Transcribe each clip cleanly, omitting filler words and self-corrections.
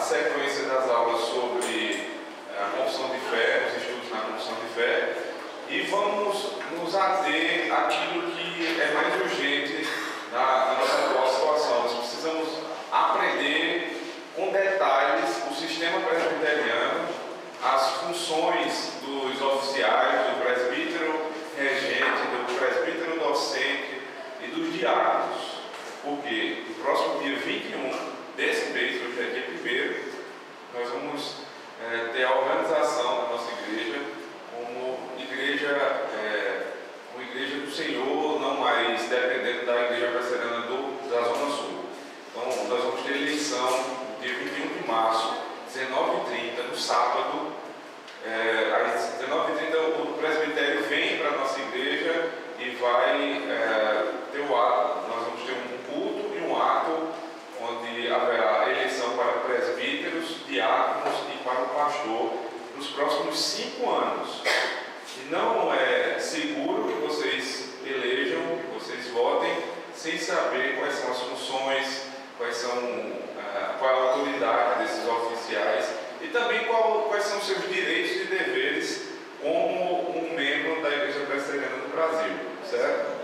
sequência das aulas sobre a confissão de fé, os estudos na confissão de fé, e vamos nos ater àquilo que é mais urgente na nossa atual situação. Nós precisamos aprender com detalhes o sistema presbiteriano, as funções dos oficiais, do presbítero regente, do presbítero docente e dos diáconos. Porque no próximo dia 21 desse mês, hoje é dia 1º, nós vamos ter a organização da nossa igreja como igreja, uma igreja do Senhor, não mais dependendo da igreja presbiteriana da Zona Sul. Então, nós vamos ter eleição no dia 21 de março, 19h30, no sábado. Às 19h30 o presbitério vem para a nossa igreja e vai ter o ato. Nós vamos ter um culto e um ato onde haverá eleição para presbíteros, diáconos e para o pastor nos próximos 5 anos. E não é seguro que vocês elejam, que vocês votem, sem saber quais são as funções, qual é a autoridade desses oficiais e também quais são os seus direitos e deveres como um membro da Igreja Presbiteriana do Brasil, certo?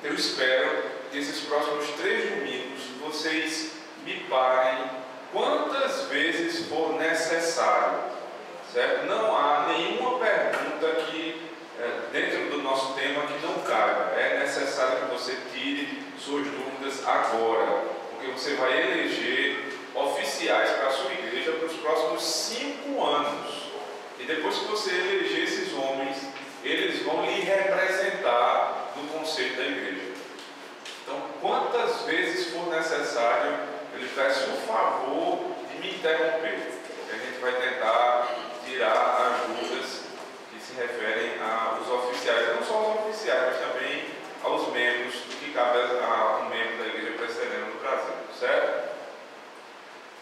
Eu espero que esses próximos 3 domingos vocês me parem quantas vezes for necessário, certo? Não há nenhuma pergunta que, dentro do nosso tema, que não caiba. É necessário que você tire suas dúvidas agora, porque você vai eleger oficiais para a sua igreja para os próximos 5 anos. E depois que você eleger esses homens, eles vão lhe representar no conselho da igreja. Então, quantas vezes for necessário, eu lhe peço o favor de me interromper. A gente vai tentar tirar as dúvidas que se referem aos oficiais, não só aos oficiais, mas também aos membros, do que cabe a um membro da Igreja Presbiteriana do Brasil, certo?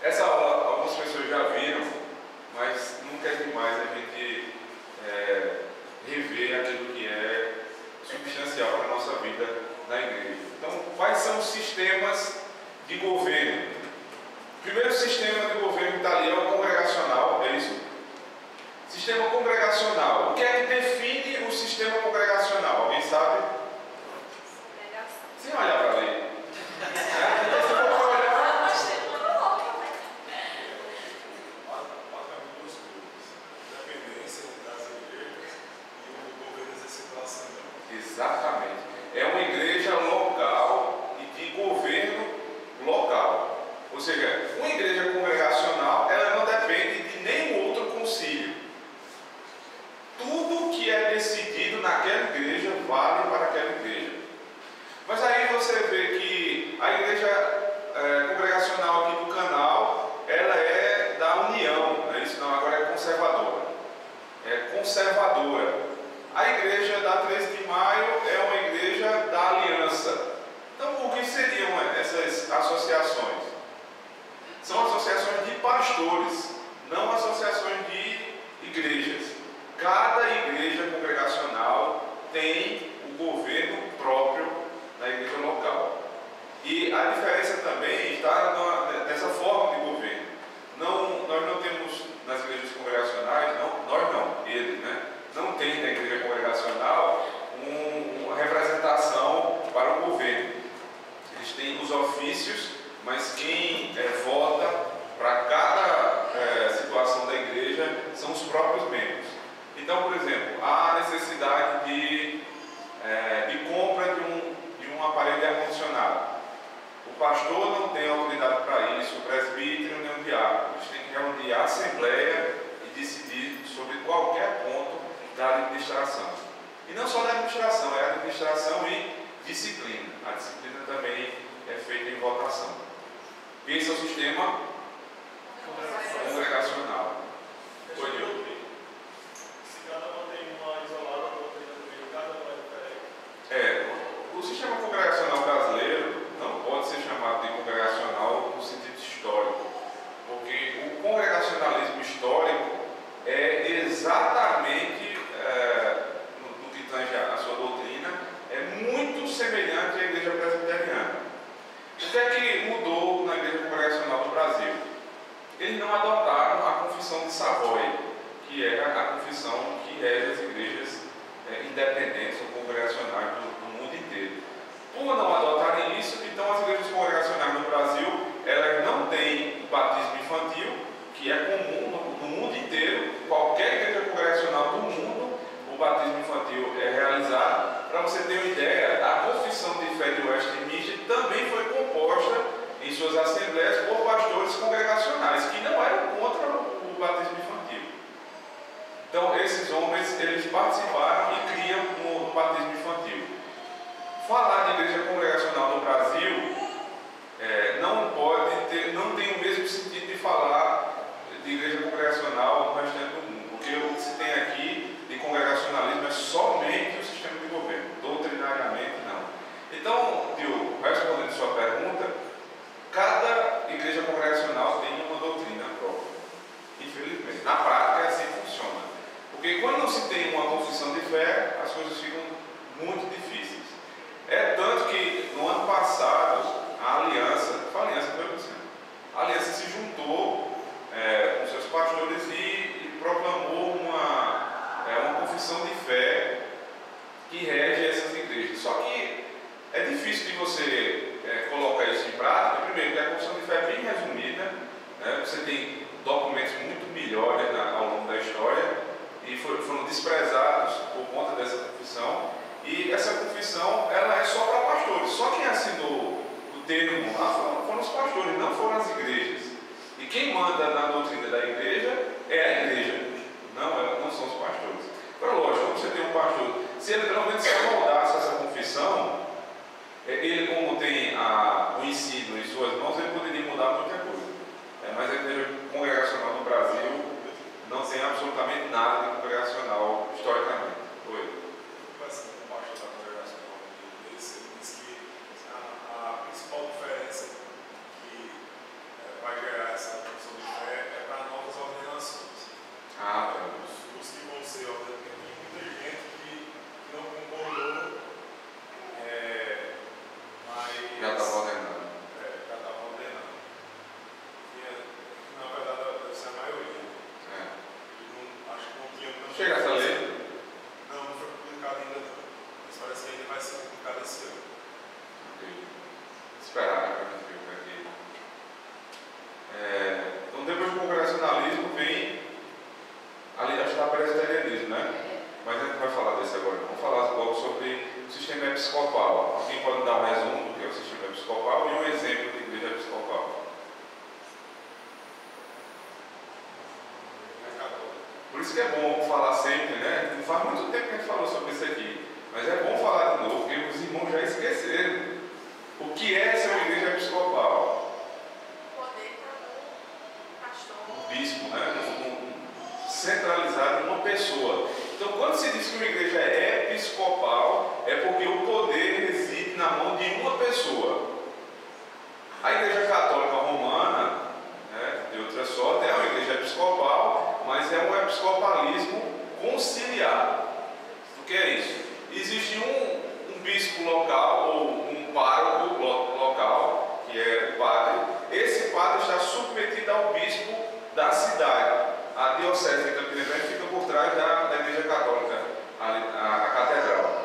Essa aula algumas pessoas já viram, mas nunca é demais a gente rever aquilo que é substancial para a nossa vida na igreja. Então, quais são os sistemas de governo? O primeiro sistema de governo que está ali é o congregacional, é isso? Sistema congregacional. O que é que define o sistema congregacional? Alguém sabe? Sem olhar para ali. Exatamente. É uma igreja local e de governo local. Ou seja, uma igreja congregacional, ela não depende de nenhum outro concílio. Tudo que é decidido naquela igreja vale para aquela igreja. Mas aí você vê que a igreja congregacional aqui do canal, ela é da união, não é isso? Não, agora é conservadora. É conservadora. A igreja da 13 de maio é uma igreja da aliança. Então, o que seriam essas associações? São associações de pastores, não associações de igrejas. Cada igreja congregacional tem o governo próprio da igreja local. E a diferença também está nessa forma de governo. Nós não temos nas igrejas congregacionais, eles, né? Não tem na igreja congregacional uma representação para o governo. Eles têm os ofícios, mas quem vota para cada situação da igreja são os próprios membros. Então, por exemplo, há necessidade de compra de um aparelho de ar-condicionado. O pastor não tem autoridade para isso, o presbítero nem o diácono. Eles têm que reunir a assembleia e decidir sobre qualquer ponto da administração. E não só da administração, é administração e disciplina. A disciplina também é feita em votação. Esse é o sistema congregacional. Oi, Nilton. Se cada uma tem uma isolada, a outra também, cada uma é diferente. O sistema congregacional brasileiro não pode ser chamado de congregacional no sentido histórico, porque o congregacionalismo histórico é exatamente no que tange a sua doutrina, é muito semelhante à igreja presbiteriana. O que é que mudou na igreja congregacional do Brasil? eles não adotaram a confissão de Savoy, que era a confissão que rege as igrejas independentes ou congregacionais do mundo inteiro. Por não adotarem isso, então as igrejas congregacionais no Brasil, elas não têm batismo infantil, que é comum no mundo inteiro. Qualquer igreja congregacional do mundo, o batismo infantil é realizado. Para você ter uma ideia, a confissão de fé de Westminster também foi composta em suas assembleias por pastores congregacionais, que não eram contra o batismo infantil. Então, esses homens, eles participaram e criam no batismo infantil. Falar de igreja congregacional no Brasil não tem o mesmo sentido de falar de igreja congregacional no restante do mundo, porque o que se tem aqui de congregacionalismo é somente o sistema de governo, doutrinariamente não. Então, Diogo, respondendo a sua pergunta, cada igreja congregacional tem uma doutrina própria, infelizmente. Na prática é assim que funciona, porque quando não se tem uma confissão de fé, as coisas ficam muito difíceis. É tanto que no ano passado a aliança se juntou com seus pastores e proclamou uma confissão de fé que rege essas igrejas. Só que é difícil de você colocar isso em prática, primeiro, porque a confissão de fé é bem resumida, né? Você tem documentos muito melhores ao longo da história e foram desprezados por conta dessa confissão. E essa confissão, ela é só para pastores. Só quem assinou o termo lá foram os pastores, não foram as igrejas. E quem manda na doutrina da igreja é a igreja, não são os pastores. Então, lógico, quando você tem um pastor, se ele realmente se amoldasse essa confissão, ele, como tem o ensino em suas mãos, ele poderia mudar muita coisa. Mas a igreja congregacional no Brasil não tem absolutamente nada de congregacional historicamente. Oi. A principal diferença que vai gerar essa confissão de fé é para novas ordenações. Os que vão ser ordenados, tem muita gente que não concordou, mas já estava ordenando. Já estava ordenando. Na verdade, deve ser a maioria. Acho que não tinha tanto. Chegasse a ler? Não foi publicado ainda não. Mas parece que ainda vai ser publicado esse ano. Esperar para a gente ver aqui. Então, depois do congregacionalismo vem ali, acho que está presbiterianismo, né? Mas a gente vai falar desse agora. Vamos falar logo sobre o sistema episcopal. Alguém pode dar um resumo do que é o sistema episcopal e um exemplo de igreja episcopal? Por isso que é bom falar sempre, né? Não faz muito tempo que a gente falou sobre isso aqui, mas é bom falar de novo, porque os irmãos já esqueceram. O que é ser uma igreja episcopal? Um bispo, né? Centralizado em uma pessoa. Então, quando se diz que uma igreja é episcopal, é porque o poder reside na mão de uma pessoa. A Igreja Católica Romana, né, de outra sorte, é uma igreja episcopal, mas é um episcopalismo conciliar. O que é isso? Existe um bispo local ou um pároco local, que é o padre. Esse padre está submetido ao bispo da cidade. A diocese de Campina Grande fica por trás da Igreja Católica, a catedral.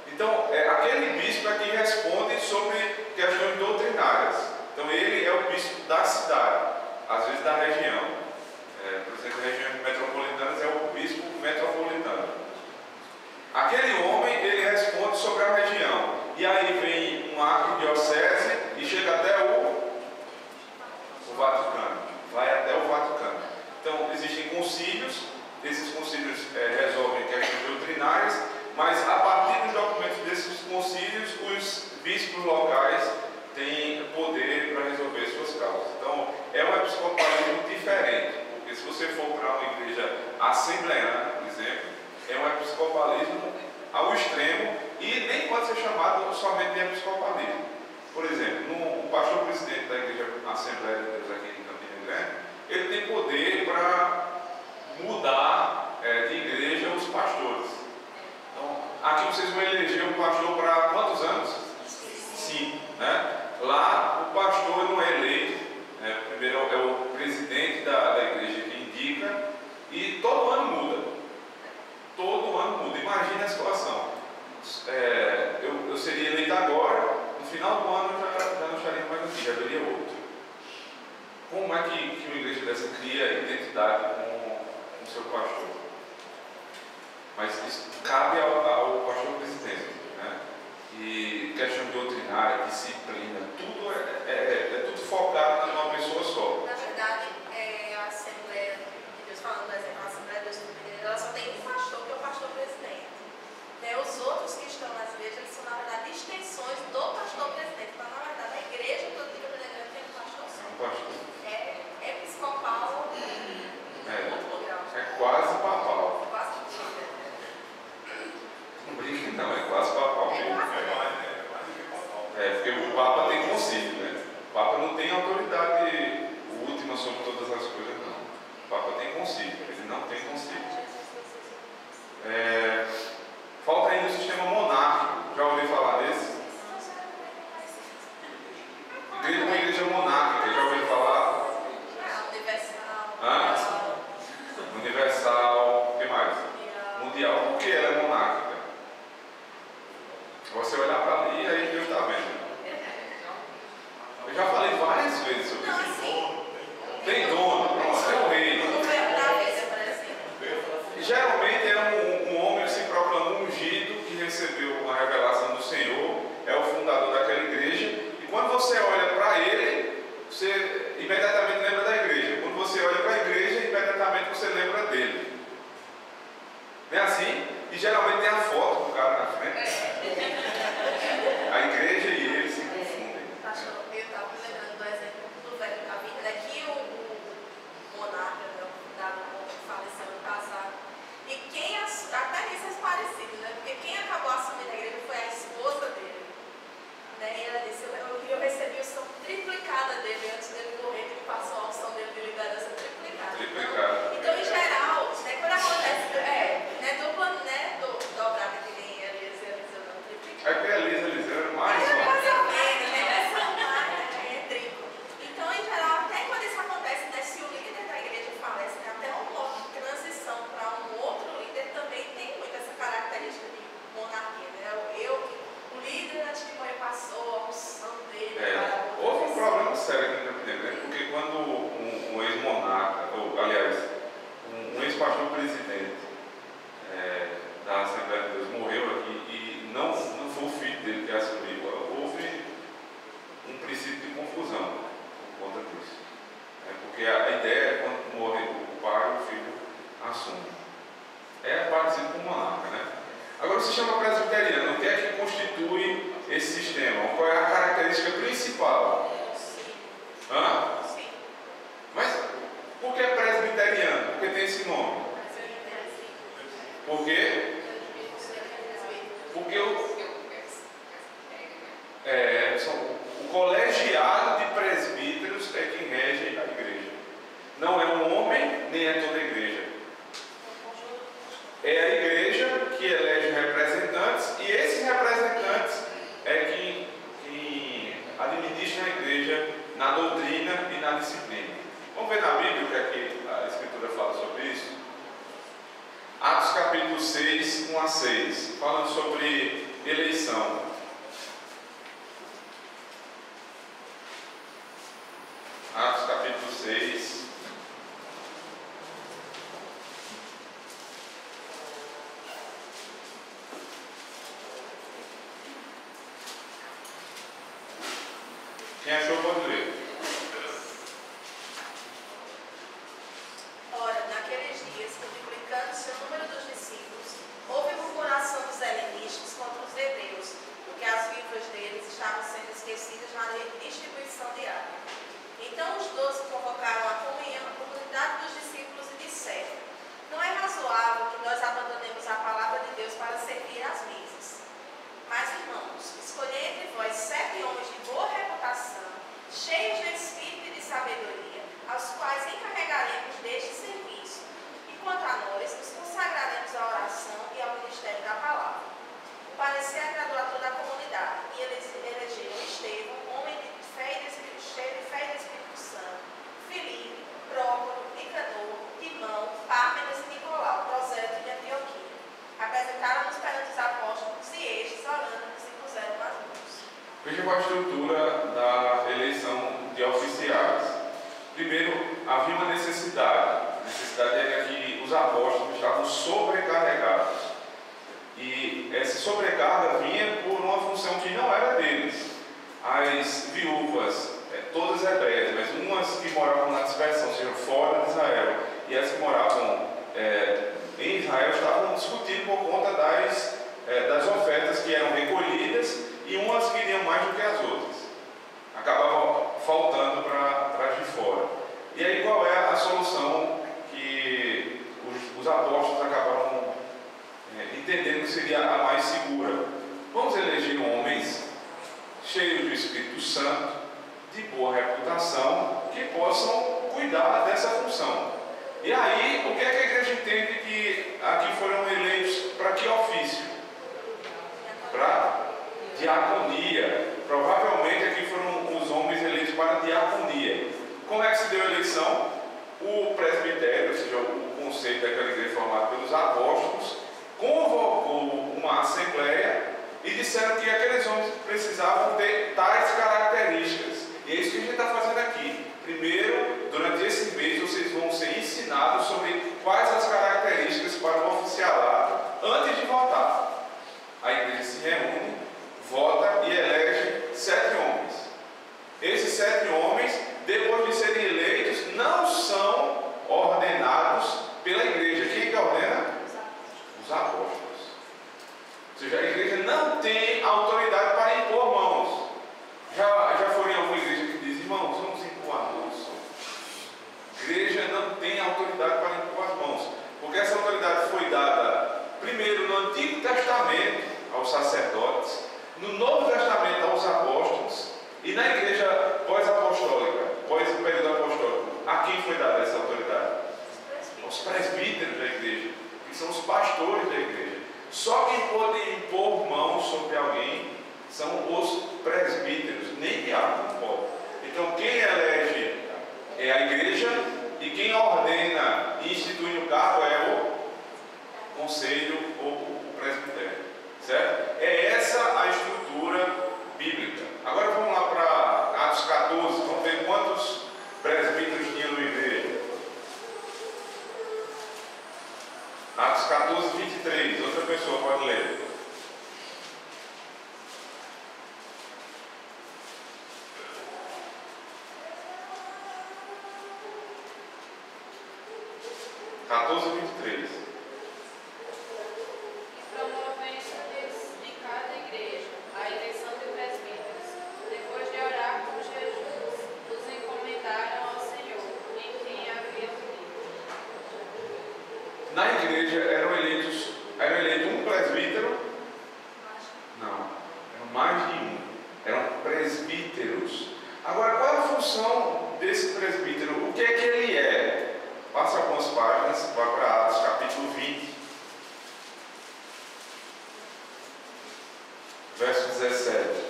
Então, aquele bispo é quem responde sobre questões doutrinárias. Então, ele é o bispo da cidade, às vezes da região. Por exemplo, regiões metropolitanas é o bispo metropolitano. Aquele homem, ele responde sobre a região. E aí vem um arquidiocese e chega até o Vaticano. Vai até o Vaticano. Então, existem concílios. Esses concílios resolvem questões doutrinárias, mas a partir dos documentos desses concílios, os bispos locais têm poder para resolver suas causas. Então, é um episcopalismo diferente, porque se você for para uma igreja assembleana, por exemplo, é um episcopalismo ao extremo e nem pode ser chamado somente de episcopalismo. Por exemplo, o pastor presidente da Igreja Assembleia de Deus aqui em Campina Grande, ele tem poder para mudar de igreja os pastores. Então, aqui vocês vão eleger um pastor para quantos anos? 5, né? Lá o pastor não é eleito, primeiro é o presidente da igreja que indica, e todo ano muda. Todo ano muda. Imagine a situação. Eu seria eleito agora, no final do ano já não estaria mais aqui, já haveria outro. Como é que uma igreja dessa cria identidade com o seu pastor? Mas isso cabe ao pastor presidente, né? E questão doutrinária, disciplina, tudo é tudo focado numa pessoa só. Na verdade, a Assembleia de Deus, falando do exemplo, a Assembleia de Deus, ela só tem um pastor, que é o pastor presidente. Os outros que estão nas igrejas, eles são, na verdade, extensões do pastor presidente. Então, na verdade, a igreja toda tem um pastor só. Um pastor. É episcopal, é quase papal. Quase não brinque não, é quase papal. Porque o Papa tem concílio, né? O Papa não tem autoridade última sobre todas as coisas, não. O Papa tem concílio, ele não tem concílio. Falta ainda o sistema monárquico. Já ouviu falar desse? Uma igreja monárquica, já ouviu falar? universal. Universal, o que mais? Mundial. Por que ela é monárquica? Você olhar para ali e aí Deus está vendo. Eu já falei várias vezes sobre isso. Tem dono, pronto, é o rei. Geralmente é um homem que se proclama ungido, que recebeu a revelação do Senhor, é o fundador daquela igreja, e quando você olha para ele, você imediatamente lembra da igreja. Quando você olha para a igreja, imediatamente você lembra dele. Não é assim? E geralmente tem a foto do cara na frente. A igreja e ele se confundem. Pastor, eu estava me lembrando do exemplo do velho da vida, né? Que o monarca, né, que faleceu no passado. E quem, até nisso é parecido, né? Porque quem acabou assumindo a igreja foi a esposa dele. Né? E ela disse, eu recebi a unção triplicada dele antes dele morrer, que ele passou a unção dele de liderança triplicada. Então, em geral, né, quando acontece, dobrada que nem Elias e Eliseu, não triplicada. É que Elias e Eliseu era mais mais ou menos, é triplo. Então, em geral, até quando isso acontece, né, se o líder da igreja falece, né, até um ponto de transição para um outro líder também tem muito essa característica de monarquia, né? O líder antes de morrer passou a unção dele. Houve um problema sério aqui no Campinense, né? Porque quando um ex-monarca, ou aliás, um ex-pastor presidente da Assembleia de Deus morreu aqui e não foi o filho dele que assumiu, houve um princípio de confusão por conta disso. Porque a ideia é quando morre o pai, o filho assume. É parecido com o monarca, né? Agora, o sistema presbiteriano, o que é que constitui esse sistema? Qual é a característica principal? Sim. Mas por que é presbiteriano? Por que tem esse nome? Por quê? Porque o colegiado de presbíteros é quem rege a igreja. Não é um homem, nem é toda a igreja. É a igreja que elege representantes, e esses representantes é quem administra a igreja na doutrina e na disciplina. Vamos ver na Bíblia o que é que a Escritura fala sobre isso? Atos capítulo 6, 1 a 6, falando sobre eleição. Atos capítulo 6. Quem achou pode ler. Ora, naqueles dias, multiplicando-se o número dos discípulos, houve murmuração dos helenistas contra os hebreus, apóstolos estavam sobrecarregados. E essa sobrecarga vinha por uma função que não era deles. As viúvas, todas hebreias, mas umas que moravam na dispersão, ou seja, fora de Israel, e as que moravam em Israel, estavam discutindo por conta das ofertas que eram recolhidas, e umas queriam mais do que as outras. Acabava faltando para as de fora. E aí qual é a solução que os apóstolos acabaram entendendo que seria a mais segura? Vamos eleger homens cheios do Espírito Santo, de boa reputação, que possam cuidar dessa função. E aí, o que é que a igreja entende que aqui foram eleitos para que ofício? Para diaconia. Provavelmente aqui foram os homens eleitos para diaconia. Como é que se deu a eleição? O presbitério, ou seja, o conselho daquela igreja formado pelos apóstolos, convocou uma assembleia e disseram que aqueles homens precisavam ter tais características. E é isso que a gente está fazendo aqui. Primeiro, durante esse mês, vocês vão ser ensinados sobre quais as características para o oficialato antes de votar. A igreja se reúne, vota e elege 7 homens. Esses 7 homens, depois de serem eleitos, não são ordenados pela igreja. Quem que ordena? Os apóstolos. Ou seja, a igreja não tem autoridade para impor mãos. Já foram em alguma igreja que diz, irmãos, vamos impor a mão. A igreja não tem autoridade para impor as mãos, porque essa autoridade foi dada primeiro no Antigo Testamento aos sacerdotes, no Novo Testamento aos apóstolos, e na igreja pós-apostólica, pós o período apostólico, a quem foi dada essa autoridade? Aos presbíteros da igreja, que são os pastores da igreja. Só quem pode impor mãos sobre alguém são os presbíteros, nem diácono pode. Então quem elege é a igreja, e quem ordena e institui no cargo é o conselho ou o presbitério. Certo? É essa a estrutura bíblica. Agora vamos lá para Atos 14, vamos ver quantos presbíteros tinha na igreja. Atos 14, 23. Outra pessoa pode ler. Na igreja eram eleito um presbítero? Não, eram mais de um. Eram presbíteros. Agora, qual é a função desse presbítero? O que é que ele é? Passa algumas páginas, vai para Atos, capítulo 20, verso 17.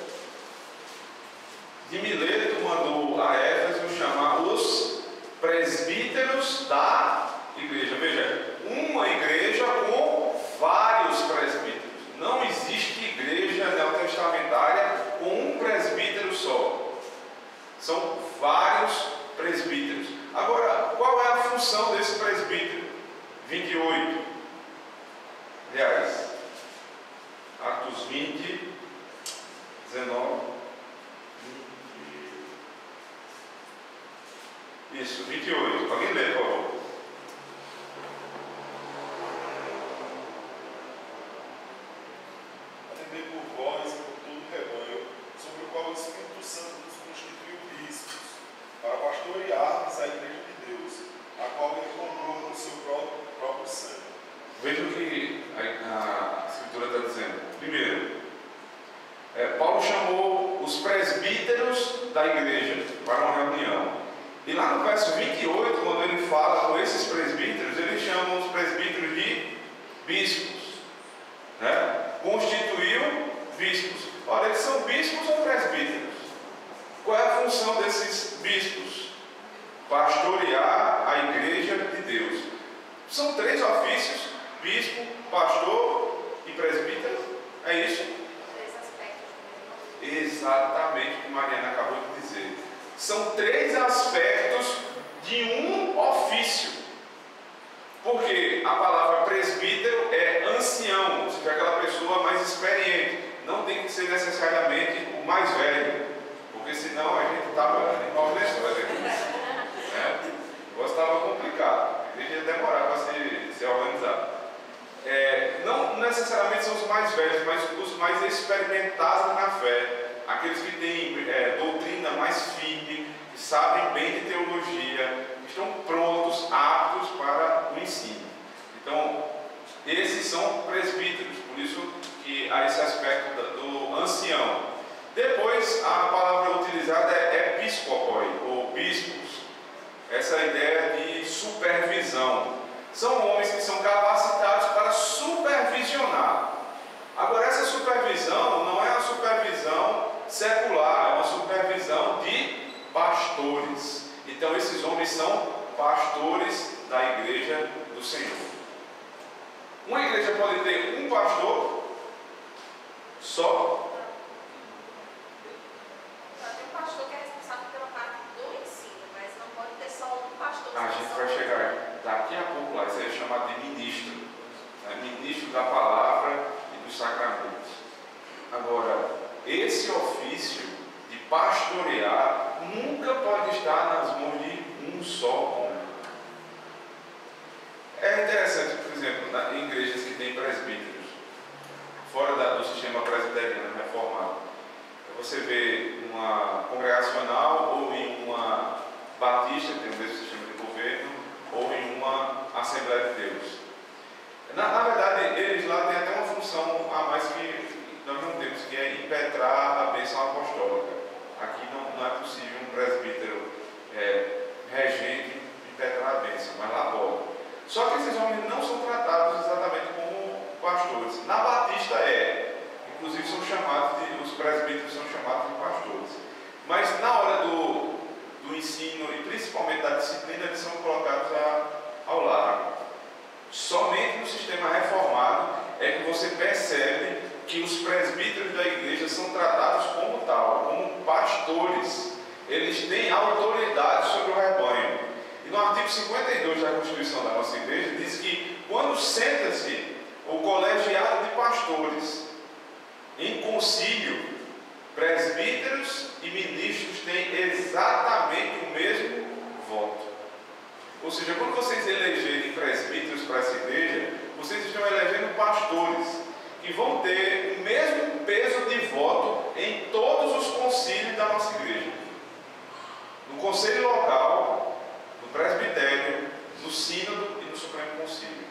De Mileto mandou a Éfeso chamar os presbíteros da igreja. Veja, uma igreja com vários presbíteros. Não existe igreja neotestamentária com um presbítero só. São vários presbíteros. Agora, qual é a função desse presbítero? 28. Aliás, Atos 20, 19. Isso, 28. Alguém lê, por favor. Atendei por vós e por todo o rebanho, sobre o qual o Espírito Santo nos constituiu bispos, para pastorearmos a igreja de Deus, a qual ele comprou com o seu próprio sangue. Veja o que a Escritura está dizendo. Primeiro, Paulo chamou os presbíteros da igreja para uma reunião. E lá no verso 28, quando ele fala com esses presbíteros, ele chama os presbíteros de bispos. Né? Constituiu bispos. Olha, eles são bispos ou presbíteros? Qual é a função desses bispos? Pastorear a igreja de Deus. São 3 ofícios: bispo, pastor e presbítero. É isso? 3 aspectos. Exatamente o que Mariana acabou de dizer. São 3 aspectos de um ofício. Porque a palavra presbítero é ancião, ou seja, aquela pessoa mais experiente. Não tem que ser necessariamente o mais velho, porque senão a gente estava em nova história. O negócio estava complicado, a igreja ia demorar para se organizar. Não necessariamente são os mais velhos, mas os mais experimentados na fé, aqueles que têm doutrina mais firme, que sabem bem de teologia, que estão prontos, aptos para o ensino. Então, esses são presbíteros, por isso que há esse aspecto do ancião. Depois, a palavra utilizada é episcopoi, ou bispos. Essa ideia de supervisão. São homens que são capacitados para supervisionar. Agora, essa supervisão não é uma supervisão secular, é uma supervisão de pastores. Então, esses homens são pastores da igreja do Senhor. Uma igreja pode ter um pastor só. Tem um pastor que é responsável pela parte do ensino, mas não pode ter só um pastor. A gente vai chegar daqui a pouco lá, isso aí é chamado de ministro, né? Ministro da palavra e dos sacramentos. Agora, esse ofício de pastorear nunca pode estar nas mãos de um só homem. É interessante, por exemplo, em igrejas que têm presbíteros, fora do sistema presbiteriano reformado, você vê uma congregacional ou em uma batista, que tem o mesmo sistema de governo, ou em uma Assembleia de Deus. Na verdade, eles lá têm até uma função a mais que nós não temos, que é impetrar a bênção apostólica. Aqui não é possível um presbítero regente impetrar a bênção, mas lá pode. Só que esses homens não são tratados exatamente como pastores. Na Batista inclusive os presbíteros são chamados de pastores. Mas na hora do ensino e principalmente da disciplina, eles são colocados ao lado. Somente no sistema reformado é que você percebe que os presbíteros da igreja são tratados como tal, como pastores. Eles têm autoridade sobre o rebanho. E no artigo 52 da Constituição da nossa igreja diz que quando senta-se o colegiado de pastores em concílio, presbíteros e ministros têm exatamente o mesmo voto. Ou seja, quando vocês elegerem presbíteros para essa igreja, vocês estão elegendo pastores que vão ter o mesmo peso de voto em todos os concílios da nossa igreja. No conselho local, no presbitério, no sínodo e no Supremo Concílio.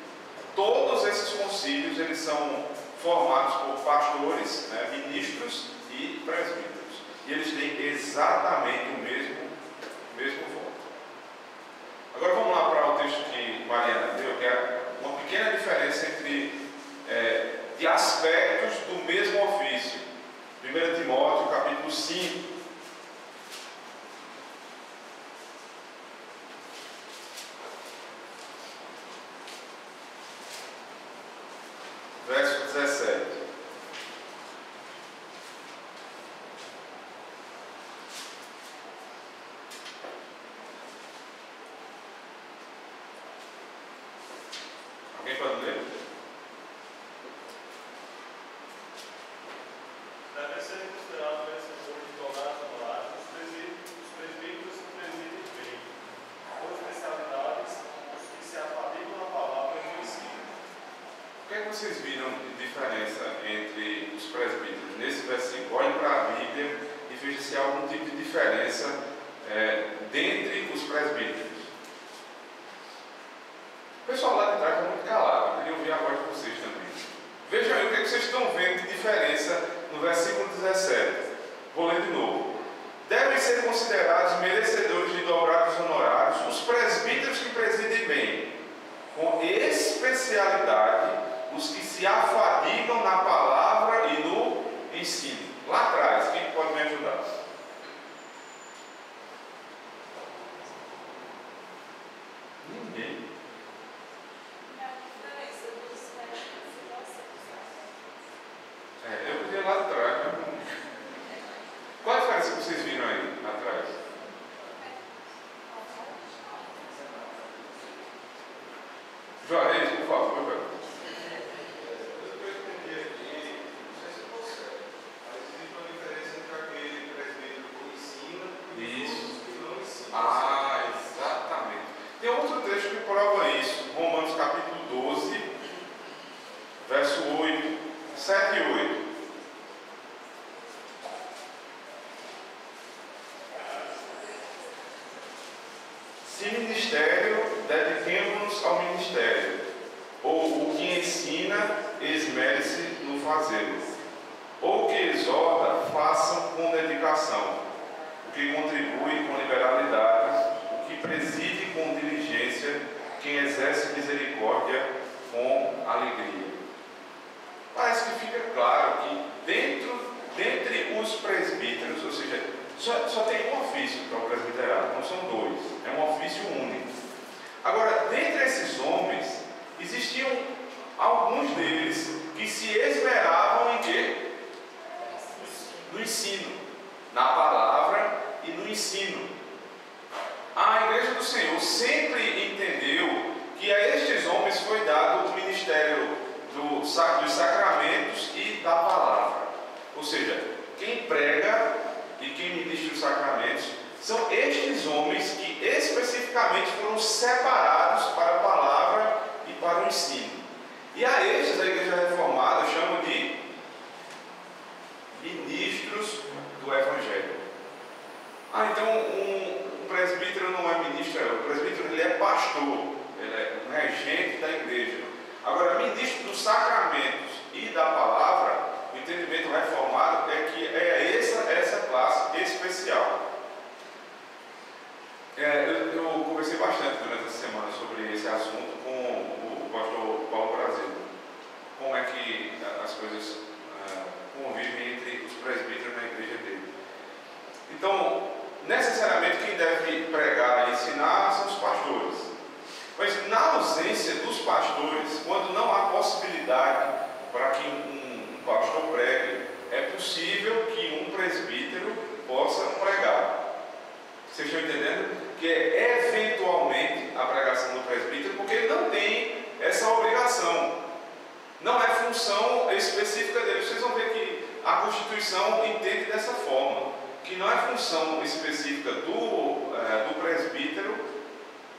Todos esses concílios, eles são formados por pastores, ministros e presbíteros. E eles têm exatamente o mesmo voto. Agora vamos lá para o texto que Mariana deu, que é uma pequena diferença entre de aspectos do mesmo ofício. 1 Timóteo, capítulo 5. Verso 17. Alguém pode ler? Deve ser considerado vencedor de donar honorários os presbíteros que presidem bem, com especialidades, os que se afadigam na palavra e no ensino. O que é que vocês viram de diferença entre os presbíteros nesse versículo? Olhem para a Bíblia e vejam se há algum tipo de diferença dentre os presbíteros. O pessoal lá de trás está muito calado, eu queria ouvir a voz de vocês também. Vejam aí o que é que vocês estão vendo de diferença no versículo 17. Vou ler de novo. Devem ser considerados merecedores de dobrados honorários os presbíteros que presidem bem, com especialidade os que se afadigam na palavra e no ensino. Lá atrás, quem pode me ajudar? Ninguém. Eu podia lá atrás, mas não. Qual a diferença que vocês viram aí atrás? Juarez, por favor, velho. Ah, exatamente. Tem outro texto que prova isso. Romanos capítulo 12, verso 8, 7 e 8. Se ministério, dediquemo-nos ao ministério, ou o que ensina, esmere-se no fazê-lo, ou o que exorta, façam com dedicação, o que contribui com liberalidade, o que preside com diligência, quem exerce misericórdia com alegria. Parece que fica claro que dentre os presbíteros, ou seja, só tem um ofício para o presbiterado, não são dois, é um ofício único. Agora, dentre esses homens, existiam alguns deles que se esmeravam em quê? No ensino, na palavra e no ensino. A Igreja do Senhor sempre entendeu que a estes homens foi dado o ministério dos sacramentos e da palavra. Ou seja, quem prega e quem ministra os sacramentos são estes homens que especificamente foram separados para a palavra e para o ensino. E a estes a Igreja Reformada chama de ministros do Evangelho. Então um presbítero não é ministro, o presbítero ele é pastor, ele é um regente da igreja. Agora, ministro dos sacramentos e da palavra, o entendimento reformado é que é essa classe especial. Eu conversei bastante durante essa semana sobre esse assunto com o pastor Paulo Brasil. Como é que as coisas convivem entre os presbíteros na igreja dele. Então, necessariamente quem deve pregar e ensinar são os pastores. Mas na ausência dos pastores, quando não há possibilidade para que um pastor pregue, é possível que um presbítero possa pregar. Vocês estão entendendo? Que é eventualmente a pregação do presbítero, porque ele não tem essa obrigação. Não é função específica dele. Vocês vão ver que a Constituição entende dessa forma, que não é função específica do presbítero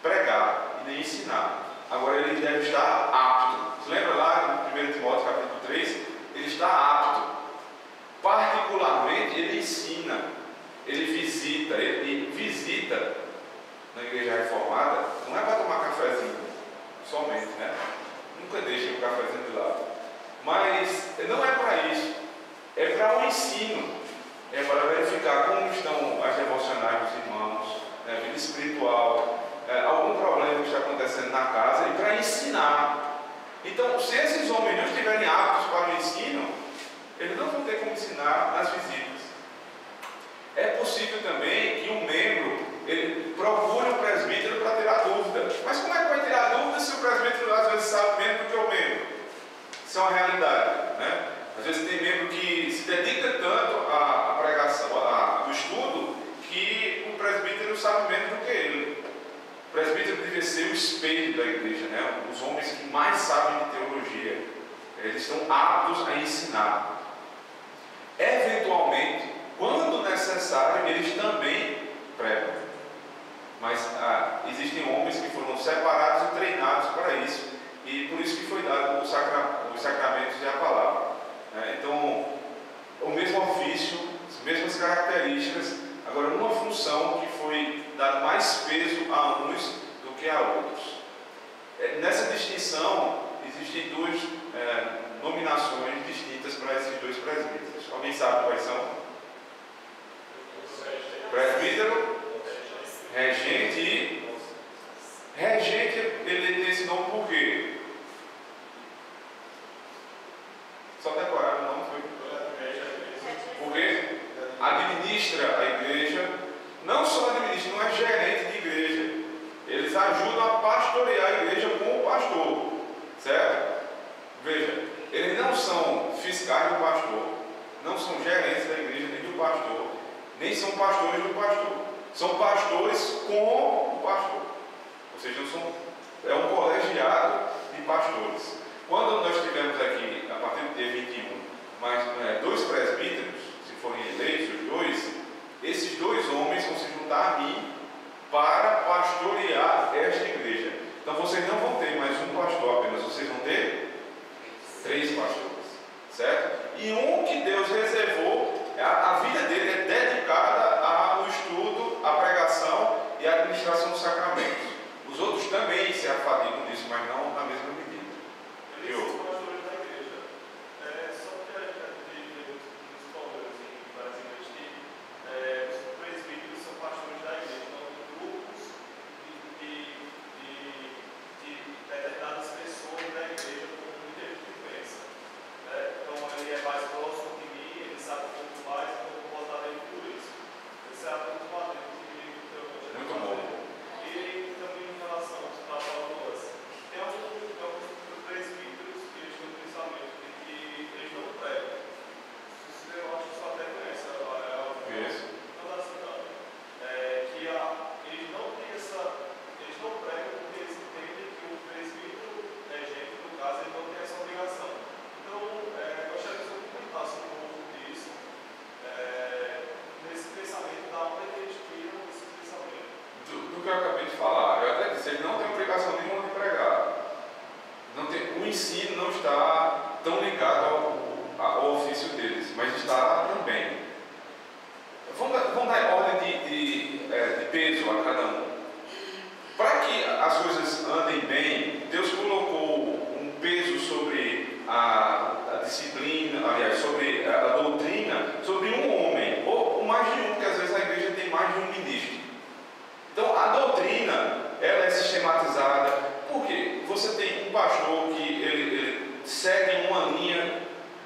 pregar e nem ensinar. Agora ele deve estar apto. Você lembra lá no 1 Timóteo capítulo 3? Ele está apto. Particularmente ele ensina, ele visita na igreja reformada, não é para tomar cafezinho somente, né? Nunca deixe o cafezinho de lado. Mas não é para isso. É para o ensino. É para verificar como estão as devocionais dos irmãos, a vida espiritual, algum problema que está acontecendo na casa, e para ensinar. Então, se esses homens não estiverem aptos para o ensino, eles não vão ter como ensinar nas visitas. É possível também que um membro ele procure um presbítero para tirar dúvida. Mas como é que vai tirar dúvida se o presbítero às vezes sabe menos do que o membro? Isso é uma realidade, né? Às vezes tem membro que se dedica tanto à pregação, ao estudo, que o presbítero sabe menos do que ele. O presbítero deve ser o espelho da igreja, né? Os homens que mais sabem de teologia. Eles estão aptos a ensinar. Eventualmente, quando necessário, eles também pregam. Mas existem homens que foram separados e treinados para isso. E por isso que foi dado os sacramentos e a palavra. Então, o mesmo ofício, as mesmas características, agora uma função que foi dado mais peso a uns do que a outros. Nessa distinção, existem duas nominações distintas para esses dois presbíteros. Alguém sabe quais são? Presbítero, regente e... Regente, ele tem esse nome por quê? Só decoraram o nome, foi? Porque administra a igreja, não só administra, não é gerente de igreja. Eles ajudam a pastorear a igreja com o pastor, certo? Veja, eles não são fiscais do pastor, não são gerentes da igreja nem do pastor, nem são pastores do pastor. São pastores com o pastor. Ou seja, é um colégio colegiado de pastores. Quando nós tivemos aqui, a partir do dia 21, dois presbíteros, se forem eleitos os dois, esses dois homens vão se juntar a mim para pastorear esta igreja. Então vocês não vão ter mais um pastor apenas, vocês vão ter 3 pastores, certo? E um que Deus reservou, a vida dele é dedicada ao estudo, à pregação e à administração dos sacramentos. Os outros também se afadigam disso, mas não na mesma medida. Eu. Que eu acabei de falar, eu até disse, ele não tem obrigação nenhuma de pregar. O ensino não está tão ligado ao ofício deles, mas está também. Vamos dar ordem de peso a cada um. Para que as coisas andem bem, Deus colocou um peso sobre a disciplina, aliás, sobre a doutrina, sobre um homem, ou mais de um, porque às vezes a igreja tem mais de um ministro. Então, a doutrina, ela é sistematizada, porque você tem um pastor que ele segue uma linha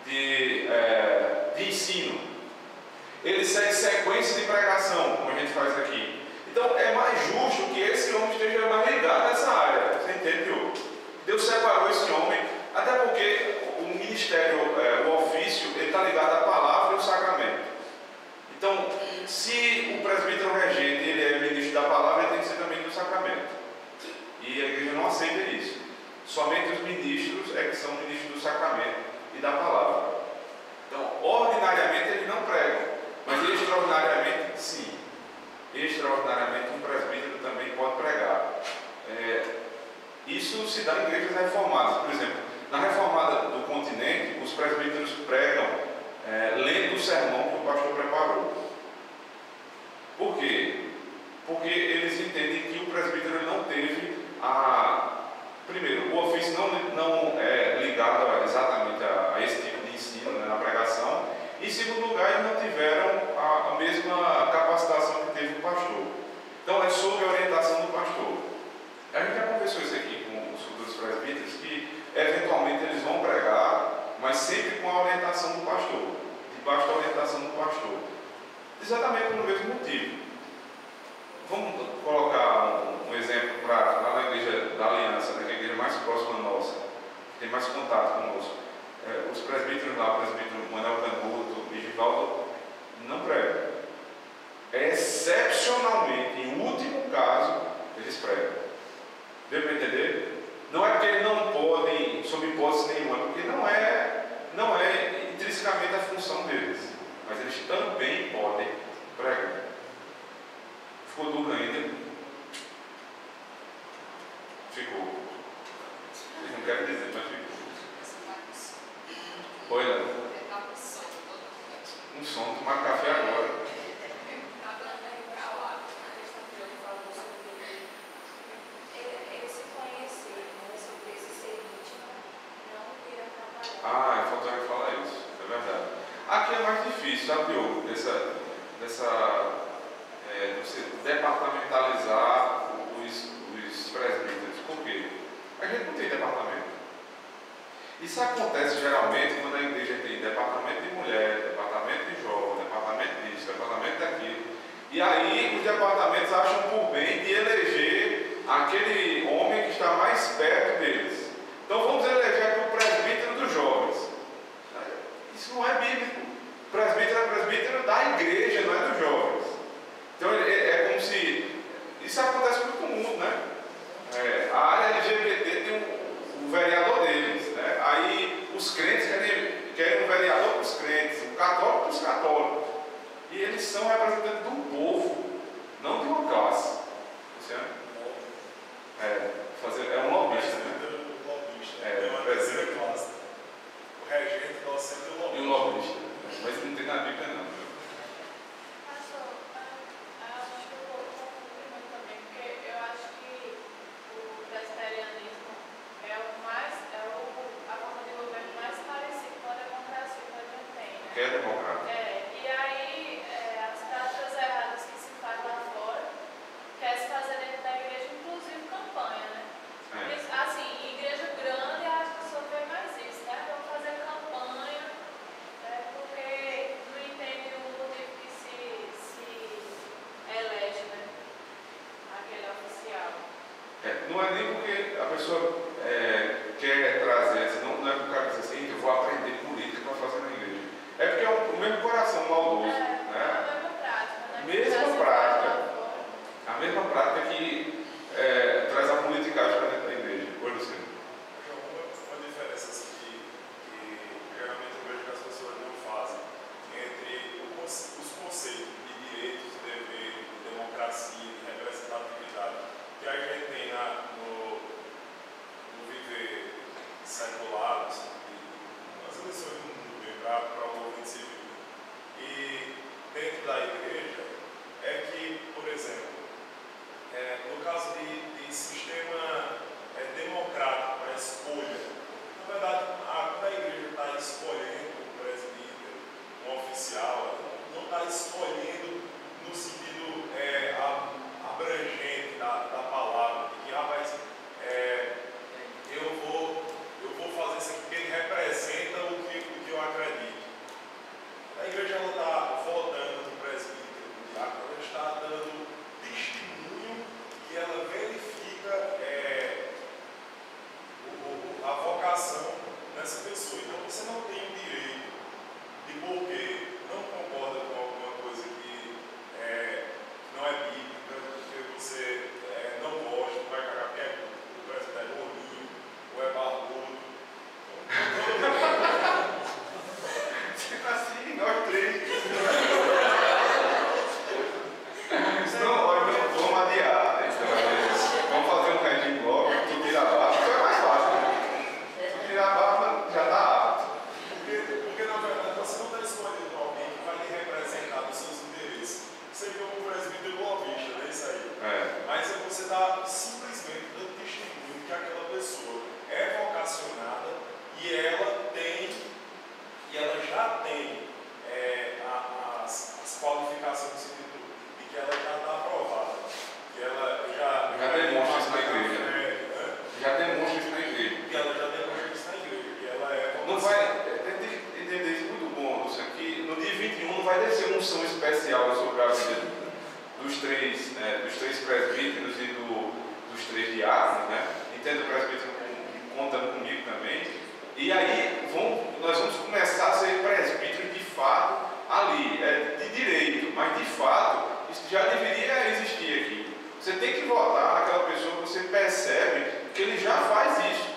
de ensino, ele segue sequência de pregação, como a gente faz aqui. Então, é mais justo que esse homem esteja mais ligado nessa área, você entende? Deus separou esse homem, até porque o ministério, o ofício, ele está ligado à palavra e ao sacramento. Então, se o presbítero regente ele é ministro da palavra, ele tem que ser também do sacramento. E a igreja não aceita isso. Somente os ministros é que são ministros do sacramento e da palavra. Então, ordinariamente eles não pregam, mas extraordinariamente sim. Extraordinariamente um presbítero também pode pregar. Isso se dá em igrejas reformadas. Por exemplo, na reformada do continente, os presbíteros pregam lendo o sermão que o pastor preparou. Por quê? Porque eles entendem que o presbítero não teve primeiro, o ofício não é ligado exatamente a esse tipo de ensino, né, na pregação, e em segundo lugar, eles não tiveram a mesma capacitação que teve o pastor. Então, é sob a orientação do pastor. A gente já conversou isso aqui com os futuros presbíteros, que eventualmente eles vão pregar, mas sempre com a orientação do pastor, debaixo da orientação do pastor, exatamente pelo mesmo motivo. Vamos colocar um exemplo lá na igreja da Aliança, né, que é a igreja mais próxima nossa, que tem mais contato conosco. Os presbíteros lá, o presbítero Manuel Canguto, o Givaldo, não pregam. Excepcionalmente, em último caso, eles pregam. Deu para entender? Não é porque eles não podem, sob hipótese nenhuma, porque não é intrinsecamente a função deles, mas eles também podem pregar. Ficou duro ainda? Ficou. Eu não quero dizer, mas ficou. Oi, Léo. Um som, tomar café agora. Faltou eu falar isso, é verdade. Aqui é mais difícil, sabe, Diogo? Você departamentalizar os presbíteros. Por quê? A gente não tem departamento. Isso acontece geralmente quando a igreja tem departamento de mulher, departamento de jovem, departamento disso, departamento daquilo. E aí os departamentos acham por bem de eleger aquele homem que está mais perto deles. Então vamos eleger aqui o presbítero dos jovens. Isso não é bíblico. O presbítero é presbítero da igreja, não é dos jovens. Então é como se... Isso acontece muito com o mundo, né? A área LGBT tem que é democrático. E aí, as práticas erradas que se faz lá fora, quer se fazer dentro da igreja, inclusive campanha, né? Assim, igreja grande, a pessoa vê mais isso, né? Vamos fazer campanha, porque não entende o motivo que se elege, né? Aquele oficial. Não é nem porque a pessoa quer trazer, não é porque o cara diz assim, eu vou aprender política para fazer na igreja. É porque é o mesmo coração maldoso. Né? A mesma prática, né? Mesma prática. A mesma prática que traz a politicagem para dentro da igreja. Por exemplo. Uma diferença assim, que geralmente eu vejo que as pessoas não fazem entre os conceitos de direitos, de dever, de democracia, de representatividade que a gente tem no viver secular, nas eleições do mundo, para o movimento civil. E dentro da igreja, é que, por exemplo, no caso de sistema democrático para escolha, na verdade, quando a igreja está escolhendo um presbítero, um oficial, não está escolhendo no sentido abrangente da palavra, de que, rapaz, eu vou fazer isso aqui porque ele representa o que eu acredito. A igreja está votando no presbítero, ela está dando testemunho que ela verifica a vocação dessa pessoa. Então você não tem o direito de, porque não concorda com alguma coisa que não é bíblica, porque você não gosta, vai cagar porque o presbítero é gordinho, ou é barbudo. Sempre assim, nós três. Então, vamos adiar. Vamos fazer um regime logo, tu tira a barba, então é mais fácil. Tu tira a barba, já está apto. Porque na verdade você não está escolhendo alguém que vai lhe representar nos seus interesses. Seria um presbítero lobista, né? Isso aí. Mas você está simplesmente dando testemunho que aquela pessoa é vocacionada e ela já tem as qualificações no sentido de que ela já está aprovada. Que ela já demonstra isso na igreja. Já demonstra isso na igreja. Que ela já demonstra isso na igreja. Que ela é não vai, tem que entender isso muito bom, Luciano, que no dia 21 não vai descer uma unção especial sobre a vida dos três presbíteros e dos três diáconos, né? Entendo o presbítero contando comigo também. E aí nós vamos começar a ser presbíteros de fato ali, de direito, mas de fato isso já deveria existir aqui. Você tem que votar naquela pessoa que você percebe que ele já faz isso,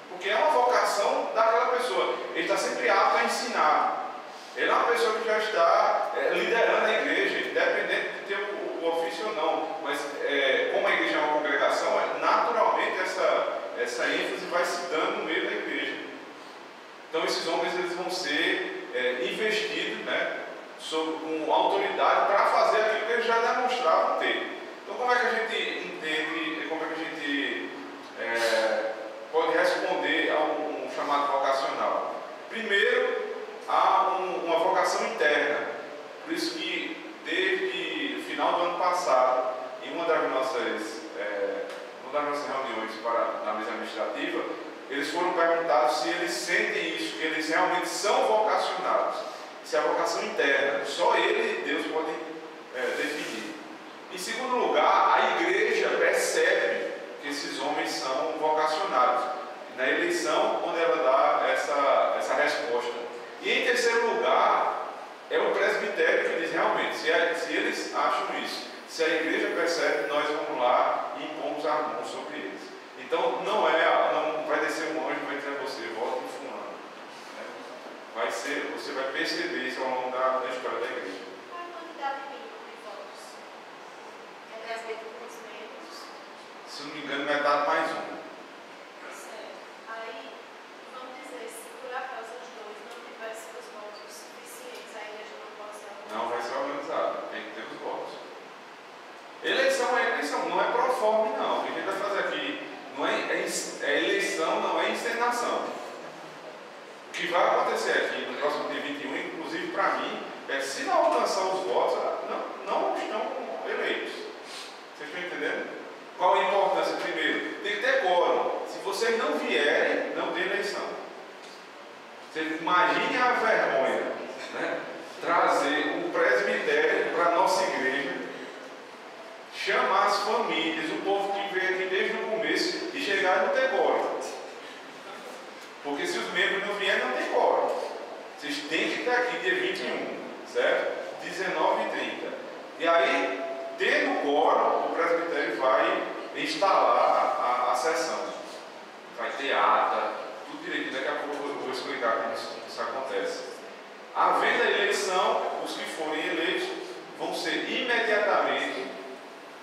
porque é uma vocação daquela pessoa. Ele está sempre apto a ensinar. Ele é uma pessoa que já está liderando a igreja, independente de ter o ofício ou não. Mas como a igreja é uma congregação, naturalmente essa ênfase vai se dando no meio da igreja. Então esses homens eles vão ser investidos, né, com autoridade para fazer aquilo que eles já demonstravam ter. Então como é que a gente entende, como é que a gente pode responder a um chamado vocacional? Primeiro, há uma vocação interna. Por isso que desde o final do ano passado, em uma das nossas reuniões na mesa administrativa, eles foram perguntados se eles sentem isso, que eles realmente são vocacionados. Isso é a vocação interna. Só ele e Deus podem definir. Em segundo lugar, a igreja percebe que esses homens são vocacionados. Na eleição, quando ela dá essa resposta. E em terceiro lugar, é o presbitério que diz realmente, se eles acham isso, se a igreja percebe, nós vamos lá e impomos a mão sobre eles. Então, não vai descer um anjo e vai dizer a você, vote em fulano. Né? Você vai perceber isso ao longo da história da igreja. Qual é a quantidade mínima de votos? É presbítero com os membros? Se não me engano, metade mais um. Certo. Aí, vamos dizer, se por acaso os dois não tivessem os votos suficientes, a igreja não pode ser organizada? Não vai ser organizada, tem que ter os votos. Eleição é eleição, não é pro forma, não. O que a gente vai fazer aqui é eleição, não é encenação. O que vai acontecer aqui no próximo dia 21, inclusive inclusive para mim, se não alcançar os votos, não estão eleitos. Vocês estão entendendo? Qual a importância? Primeiro, tem que ter quórum. Se vocês não vierem, não tem eleição. Vocês imaginem a vergonha, né? Trazer um presbitério para a nossa igreja, chamar as famílias, o povo que veio aqui desde o começo e chegar e não ter quórum. Porque se os membros não vierem, não tem quórum. Vocês têm que estar aqui dia 21, certo? 19h30. E aí, tendo quórum, o presbitério vai instalar a sessão. Vai ter ata, tudo direito. Daqui a pouco eu vou explicar como isso acontece. Havendo a eleição, os que forem eleitos vão ser imediatamente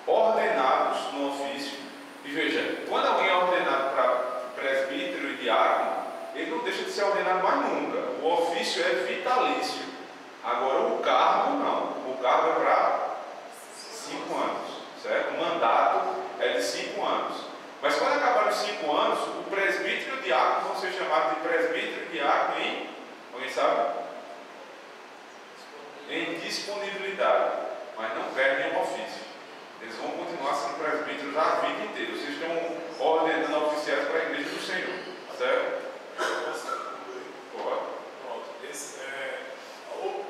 ordenados no ofício. E veja, quando alguém é ordenado para presbítero e diácono, ele não deixa de ser ordenado mais nunca. O ofício é vitalício. Agora o cargo não. O cargo é para 5 anos, certo? O mandato é de 5 anos. Mas quando acabar os 5 anos, o presbítero e o diácono vão ser chamados de presbítero e diácono em, alguém sabe? Em disponibilidade. Mas não perdem o ofício. Eles vão continuar sendo presbíteros a vida inteira. Vocês estão ordenando oficiais para a igreja do Senhor, certo? Pronto.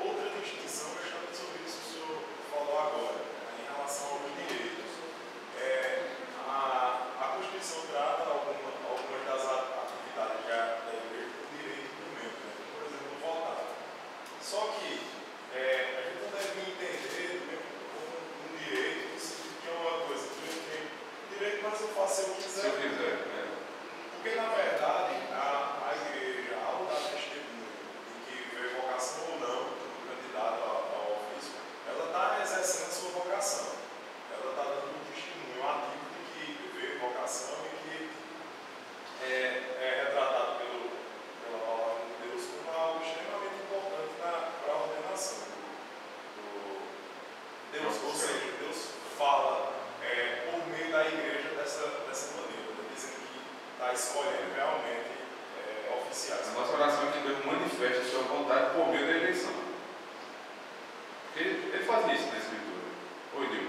Outra distinção, eu já sobre isso que o senhor falou agora, em relação aos direitos. A Constituição trata algumas das atividades da igreja do direito do membro, né? Por exemplo, votar. Só que a gente não deve entender como um direito, que é uma coisa, direito, mas eu faço se eu quiser. Se eu quiser, né? Porque, na verdade, a igreja, ao dar testemunho de que veio vocação ou não do candidato ao ofício, ela está exercendo a sua vocação. Ela está dando um testemunho ativo de que veio vocação e que é retratado pela palavra de Deus como algo extremamente importante para a ordenação. Ou seja, Deus fala por meio da igreja dessa maneira, dizendo que está escolhendo realmente oficiais. A nossa oração é que Deus manifeste a sua vontade por meio da eleição. Porque ele faz isso na Escritura. Oi, Deus.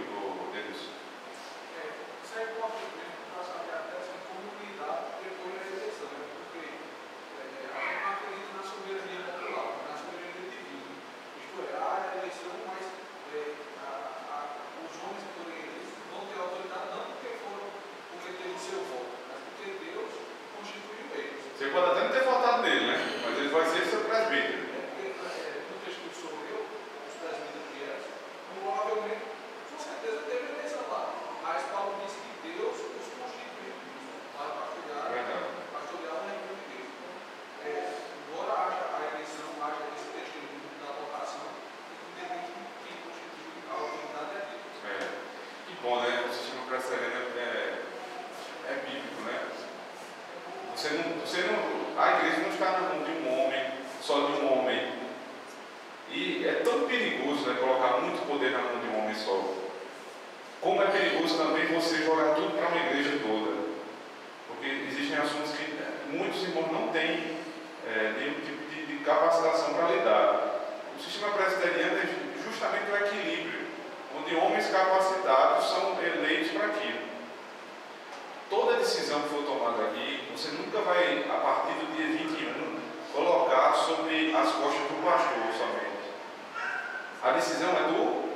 Isso é importante mesmo para saber até como lidar depois da eleição, né? Porque a gente não acredita na soberania popular, na soberania divina. Isto é, há a eleição, mas os homens que forem eleitos vão ter autoridade não porque teve o seu voto, mas porque Deus constituiu eles. Você pode até não ter votado nele, né? Mas ele vai ser seu presbítero. No texto que sou eu, os presbíteros que eram, provavelmente, com certeza teve eleição lá. Mas Paulo diz que Deus os constituiu para pastorear na igreja. Embora haja a eleição, haja esse testemunho da vocação, independente de quem constitui a autoridade é Deus. Que bom, né? O sistema presbiteriano é bíblico, né? A igreja não está na mão de um homem, só de um homem. E é tão perigoso, né, colocar muito poder na mão de um homem só. Como é perigoso também você jogar tudo para uma igreja toda. Porque existem assuntos que muitos irmãos não têm nenhum tipo de capacitação para lidar. O sistema presbiteriano é justamente o equilíbrio, onde homens capacitados são eleitos para aquilo. Toda decisão que for tomada aqui, você nunca vai, a partir do dia 21, colocar sobre as costas do pastor somente. A decisão é do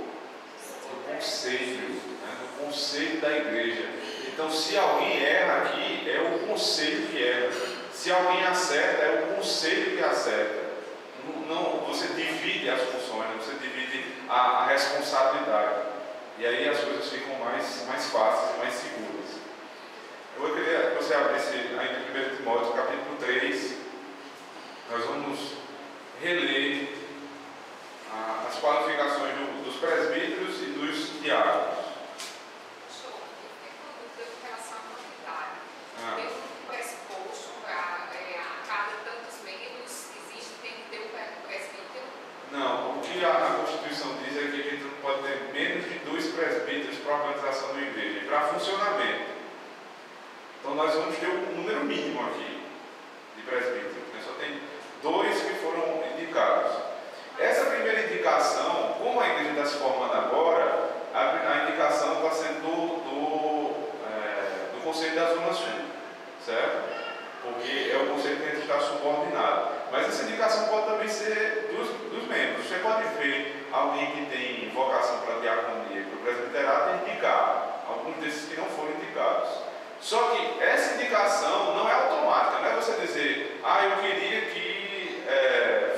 conselho, né? Do conselho da igreja. Então, se alguém erra aqui, é o conselho que erra. Se alguém acerta, é o conselho que acerta. Não, você divide as funções, você divide a responsabilidade. E aí as coisas ficam mais fáceis, mais seguras. Eu queria que você abrisse ainda em 1 Timóteo, capítulo 3. Nós vamos reler as qualificações dos presbíteros e dos diáconos. Em relação à quantidade, tem um pressuposto para cada tantos membros, tem que ter um presbítero? Não, o que a Constituição diz é que a gente não pode ter menos de 2 presbíteros para a organização da igreja, para funcionamento. Então nós vamos ter um número mínimo aqui de presbíteros. Só tem 2 que foram indicados. Essa indicação, como a igreja está se formando agora, a indicação está sendo do Conselho da Zona Sul, certo? Porque é o conselho que a gente está subordinado. Mas essa indicação pode também ser dos membros. Você pode ver alguém que tem vocação para diaconia, para o presbiterato, e indicar alguns desses que não foram indicados. Só que essa indicação não é automática, não é você dizer, eu queria que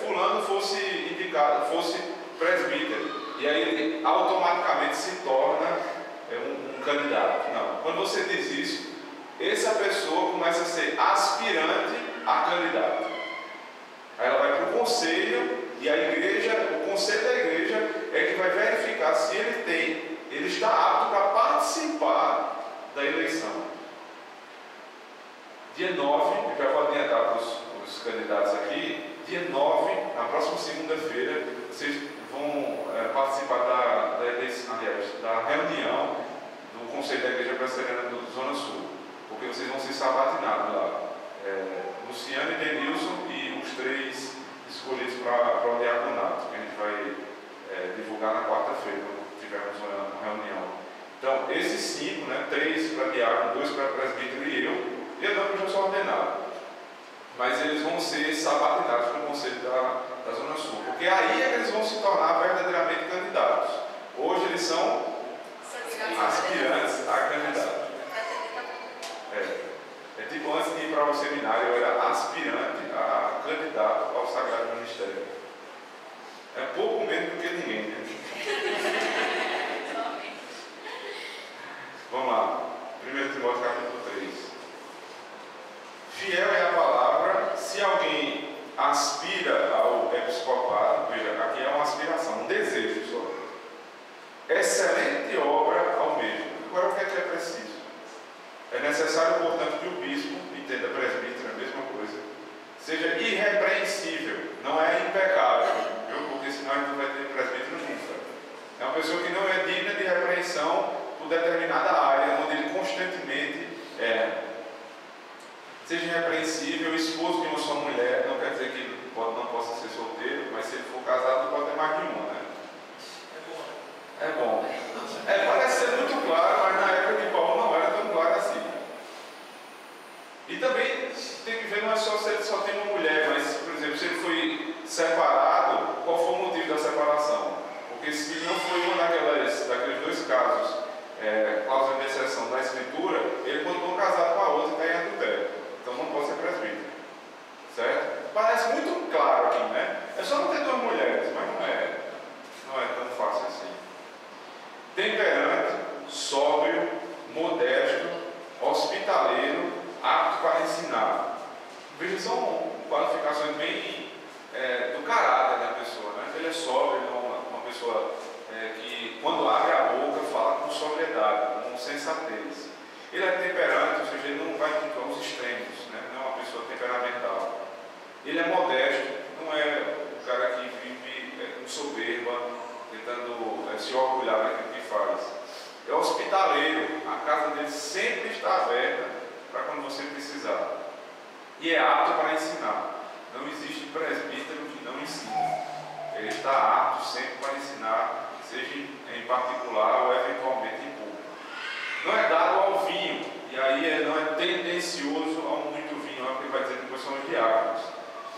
fulano fosse indicado, fosse presbítero, e aí ele automaticamente se torna um candidato. Não. Quando você diz isso, essa pessoa começa a ser aspirante a candidato. Aí ela vai para o conselho, e a igreja, o conselho da igreja é que vai verificar se ele está apto para participar da eleição. Dia 9, eu já vou adiantar para os candidatos aqui, dia 9, na próxima segunda-feira, vocês vão participar da eleição, aliás, da reunião do Conselho da Igreja Presbiteriana do Zona Sul, porque vocês vão ser sabatinados lá. Luciano e Denilson e os 3 escolhidos para o diaconato, que a gente vai divulgar na quarta-feira, quando tivermos uma reunião. Então, esses 5, 3 para diácono, 2 para presbítero e eu não, que eu já sou ordenado. Mas eles vão ser sabatinados pelo Conselho da Zona Sul, porque aí é que eles vão se tornar verdadeiramente candidatos. Hoje eles são aspirantes a candidato. É tipo, antes de ir para o seminário, eu era aspirante a candidato ao Sagrado Ministério. É pouco menos do que ninguém, né? Vamos lá. 1 Timóteo capítulo 3. Fiel é a palavra. Se alguém aspira ao episcopado, veja, aqui é uma aspiração, um desejo só. Excelente obra ao mesmo. Agora, o que é preciso? É necessário, portanto, que o bispo, entenda, presbítero, é a mesma coisa, seja irrepreensível, não é impecável, viu? Porque senão a gente não vai ter presbítero nunca. É uma pessoa que não é digna de repreensão por determinada área, onde ele constantemente seja irrepreensível, esposo de uma só mulher, não quer dizer que ele não possa ser solteiro, mas se ele for casado, pode ter mais de uma, né? É bom. Parece ser muito claro, mas na época de Paulo não era tão claro assim. E também tem que ver, não é só se ele só tem uma mulher, mas, por exemplo, se ele foi separado, qual foi o motivo da separação? Porque se não foi uma daqueles 2 casos, cláusula de exceção da Escritura, ele continuou casado com a outra e está em adultério. Então não pode ser presbítero. Certo? Parece muito claro aqui, né? É só não ter 2 mulheres, mas não é tão fácil assim. Temperante, sóbrio, modesto, hospitaleiro, apto para ensinar. Veja, são qualificações bem do caráter da pessoa, né? Ele é sóbrio, uma pessoa que, quando abre a boca, fala com sobriedade, com sensatez. Ele é temperante, ou seja, ele não vai muito aos extremos, né? Não é uma pessoa temperamental. Ele é modesto, não é um cara que vive com soberba, tentando se orgulhar daquilo que faz. É hospitaleiro, a casa dele sempre está aberta para quando você precisar. E é apto para ensinar. Não existe presbítero que não ensina. Ele está apto sempre para ensinar, seja em particular ou eventualmente em público. Não é dado ao vinho, e aí não é tendencioso ao muito vinho, é o que ele vai dizer depois são os diáconos.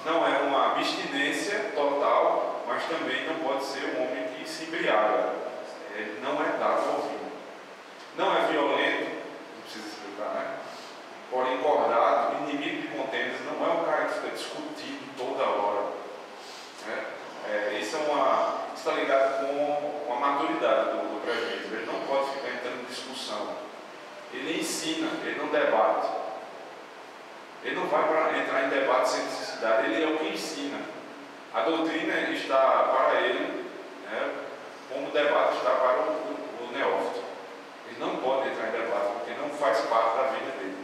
Não é uma abstinência total, mas também não pode ser um homem que se embriaga. Ele não é dado ao vinho. Não é violento, não precisa explicar, né? Porém, encordado, inimigo de contendas, não é um cara que fica discutindo toda hora. Né? Isso está ligado com a maturidade do presbítero. Ele não pode ficar entrando em discussão. Ele ensina, ele não debate. Ele não vai entrar em debate sem necessidade, ele é o que ensina. A doutrina está para ele, né, como o debate está para o neófito. Ele não pode entrar em debate, porque não faz parte da vida dele.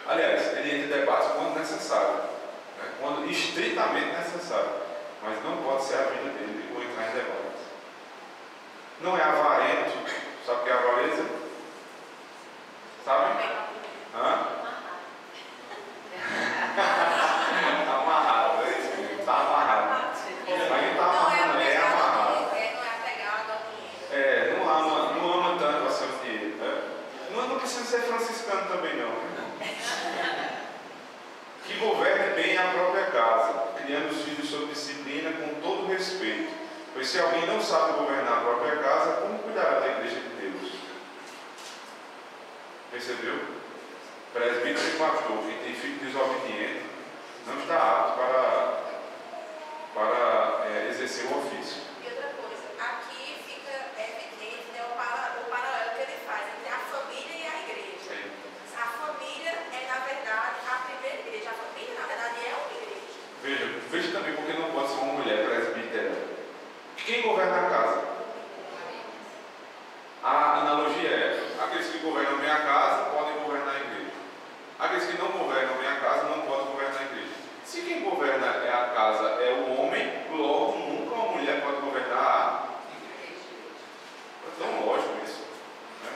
Aliás, ele entra em debate quando necessário, né, quando estritamente necessário, mas não pode ser a vida dele ou entrar em debate. Não é avarento, sabe o que é avareza? Sabe? Hã? Está amarrado, é isso mesmo, está amarrado. Mas ele está amarrado, é respeito. Pois se alguém não sabe governar a própria casa, como cuidará da igreja de Deus? Percebeu? Presbítero e pastor que tem filho desobediente não está apto para exercer o ofício. E outra coisa, aqui fica evidente, né, o paralelo que ele faz entre a família e a igreja. Sim. A família é, na verdade, a primeira igreja. A família, na verdade, é uma igreja. Veja também porque não pode ser uma mulher presbítera. Quem governa a casa? A analogia é: aqueles que governam minha casa podem governar a igreja. Aqueles que não governam minha casa não podem governar a igreja. Se quem governa a casa é o homem, logo nunca uma mulher pode governar a igreja. É tão lógico isso. Né?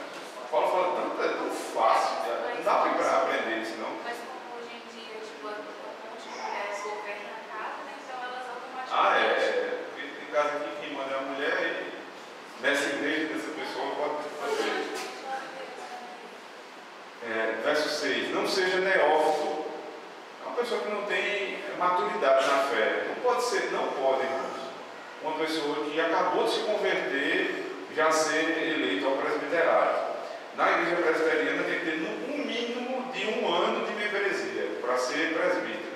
Paulo fala é tão fácil, não dá para aprender isso, não. Mas como hoje em dia, tipo, um monte de mulheres governam a casa, né? Então elas automaticamente... Tem casa aqui que manda a mulher e nessa igreja, dessa pessoa pode fazer. Verso 6. Não seja neófito. É uma pessoa que não tem maturidade na fé. Não pode, irmãos. Uma pessoa que acabou de se converter já ser eleito ao presbiterato. Na igreja presbiteriana tem que ter um mínimo de 1 ano de membresia para ser presbítero.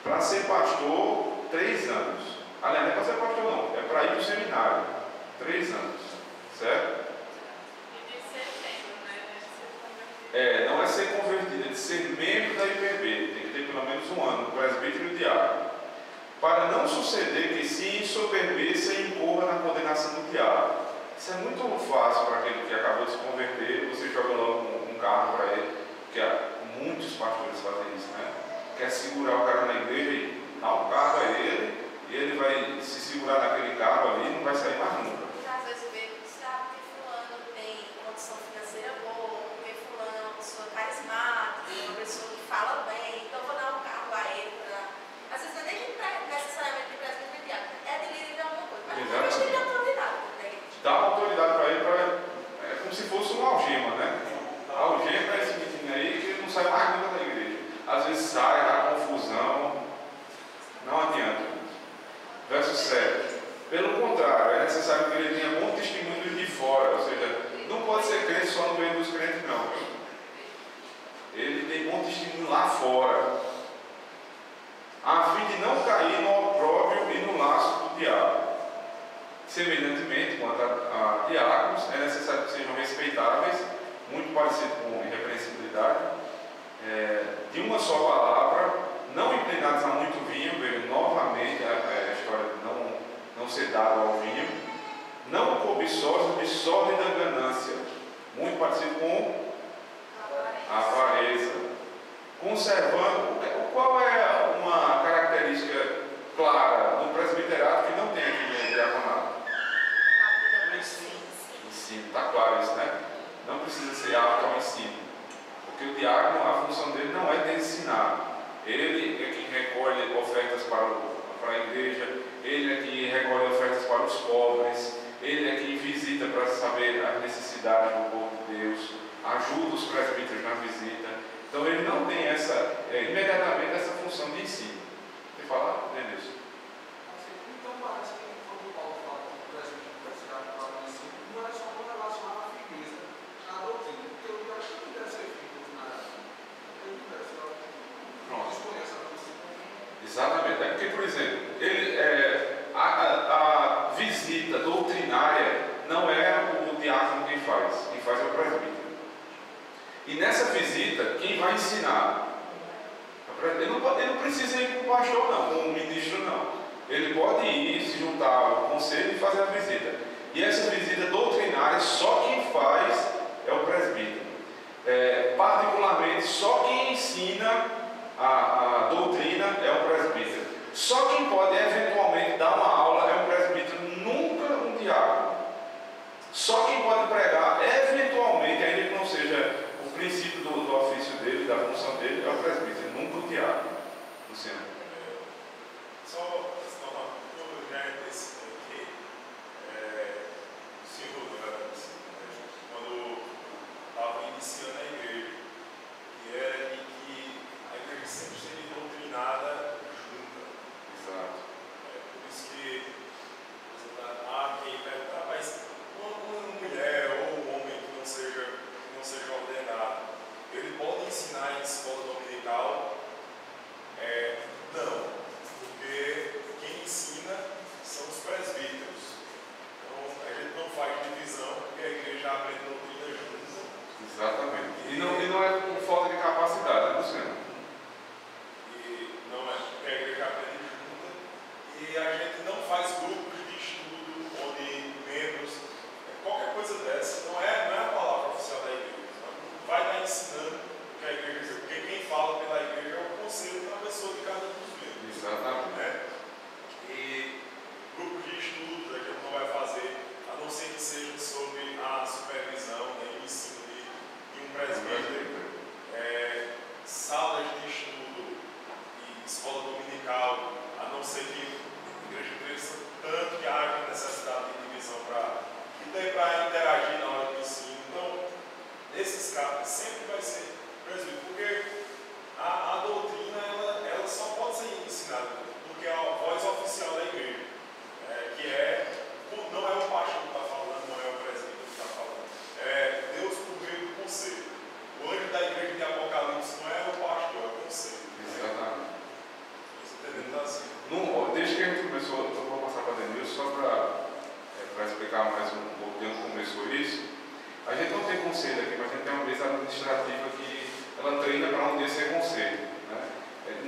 Para ser pastor, 3 anos. Aliás, não é para ser pastor não, é para ir para o seminário. 3 anos. Certo? E de ser membro, né? Não é ser convertido, é de ser membro da IPB. Tem que ter pelo menos 1 ano, presbítero e diácono. Para não suceder que se ensoberbeça e incorra na condenação do diabo. Isso é muito fácil para aquele que acabou de se converter. Você joga logo um carro para ele, porque muitos pastores fazem isso, né? Quer segurar o cara na igreja e dá um carro a ele, e ele vai se segurar naquele carro ali e não vai sair mais nunca. Às vezes vê, sabe, que fulano tem condição financeira boa, porque fulano é uma pessoa carismática, uma pessoa que fala bem, então vou dar um carro a ele para... Às vezes não é nem necessariamente de presbítero e diácono, é de líder de alguma coisa, mas não tem autoridade, né? Dá uma autoridade para ele, é como se fosse uma algema, né? A algema é esse menino aí que não sai mais nunca da igreja. Às vezes sai, dá confusão, não adianta. Verso 7. Pelo contrário, é necessário que ele tenha bom testemunho de fora, ou seja, não pode ser crente só no meio dos crentes, não. Ele tem bom testemunho lá fora, a fim de não cair no opróbrio e no laço do diabo. Semelhantemente, quanto a diáconos, é necessário que sejam respeitáveis, muito parecido com irrepreensibilidade, de uma só palavra, não inclinados a muito vinho, veja novamente a história de não ser dado ao vinho, não cobiçosos de sólida ganância, muito parecido com a avareza, conservando. Qual é uma característica clara no presbiterato que não tem aqui no diaconato? Ensino, está claro isso, né? Não precisa ser apto ao ensino, porque o diácono, a função dele não é de ensinar. Ele é quem recolhe ofertas para a igreja, ele é quem recolhe ofertas para os pobres, ele é quem visita para saber as necessidades do povo de Deus, ajuda os presbíteros na visita. Então ele não tem imediatamente essa função de ensino. Você fala, Denilson? Então parece que quando o Paulo fala que o presbítero precisa para o ensino, não é só com relação à firmeza, à doutrina, porque o diácono não deve ser firme na área. Ele deve ser desconhece a doutrina. Exatamente. É porque, por exemplo, a visita doutrinária não é o diácono quem faz é o presbítero. E nessa visita, quem vai ensinar? Ele não precisa ir com o pastor, não, com o ministro, não. Ele pode ir, se juntar ao conselho e fazer a visita. E essa visita doutrinária, só quem faz é o presbítero. Particularmente, só quem ensina a doutrina é o presbítero. Só quem pode eventualmente dar uma aula é o presbítero, nunca um diácono. Só quem pode pregar eventualmente, ainda que não seja o princípio do ofício dele, da função dele, é o presbítero, nunca o diácono. Luciano. Só uma já desse aqui, o senhor, quando estava iniciando a igreja, que era em que a igreja sempre seria doutrinada junta. Exato. Por isso que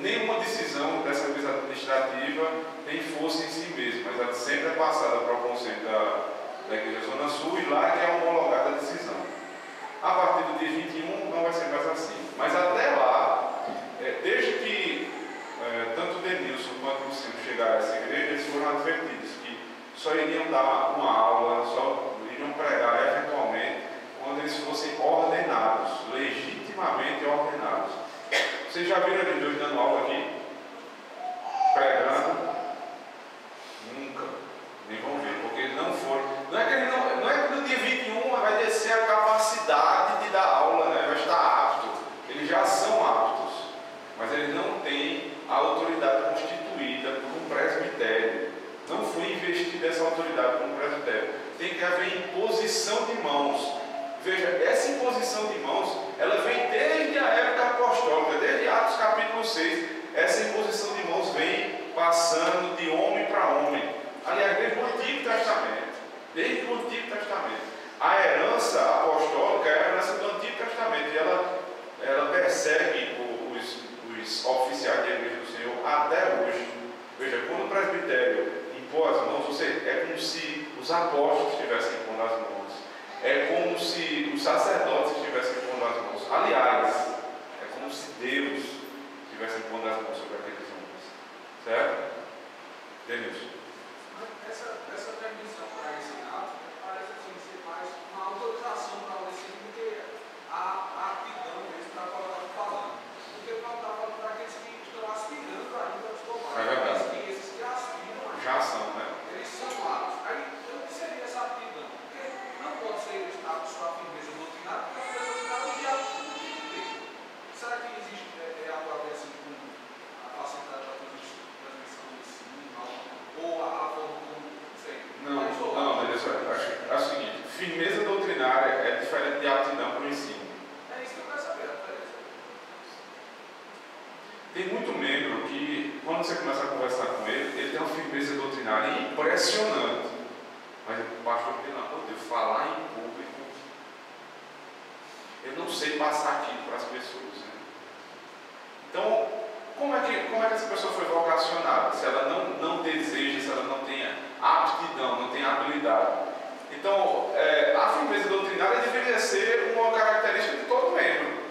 nenhuma decisão dessa mesa administrativa tem força em si mesma, mas ela sempre é passada para o Conselho da Igreja Zona Sul e lá é homologada a decisão. A partir do dia 21 não vai ser mais assim, mas até lá, desde que tanto o Denilson quanto o Luciano chegaram a essa igreja, eles foram advertidos que só iriam dar uma aula, só iriam pregar eventualmente quando eles fossem ordenados, legitimamente ordenados. Vocês já viram eles dois dando aula aqui? Pregando? Nunca. Nem vão ver, porque não foram. Não é que no dia 21 vai descer a capacidade de dar aula, né? Vai estar apto. Eles já são aptos, mas eles não têm a autoridade constituída por um presbitério. Não foi investida essa autoridade por um presbitério. Tem que haver imposição de mãos. Veja, essa imposição de mãos, ela vem desde a época apostólica, desde Atos capítulo 6. Essa imposição de mãos vem passando de homem para homem. Aliás, desde o Antigo Testamento. Desde o Antigo Testamento. A herança apostólica é a herança do Antigo Testamento. E ela persegue os oficiais da Igreja do Senhor até hoje. Veja, quando o presbitério impôs as mãos, é como se os apóstolos estivessem impondo as mãos. É como se os sacerdotes estivessem impondo as mãos. Aliás, é como se Deus estivesse impondo as mãos sobre aqueles homens. Certo? Denilson. Essa permissão para ensinar parece assim, ser mais uma autorização para o ensino do que a aptidão mesmo para qual está falando. Porque o Paulo está falando para aqueles que estão aspirando a língua dos comandos. É verdade. Esses que aspiram a já são, né? Eles são aptos. Aí, o que seria essa aptidão? Porque não pode ser estado só a firmeza doutrinária, porque a firmeza doutrinária é o diálogo que não tem que ter. Será que existe algo a ver assim com a facilidade da transmissão do ensino? Ou a forma como, não sei. Não, beleza. É o seguinte: firmeza doutrinária é diferente de aptidão para o ensino. É isso que eu quero saber, a diferença. Tem muito membro que, quando você começa a conversar com ele tem uma firmeza doutrinária impressionante. Mas o pastor, pelo amor de Deus, falar em público, eu não sei passar aquilo para as pessoas. Né? Então, como é que essa pessoa foi vocacionada? Se ela não deseja, se ela não tem aptidão, não tem habilidade. Então, a firmeza doutrinária deveria ser uma característica de todo membro.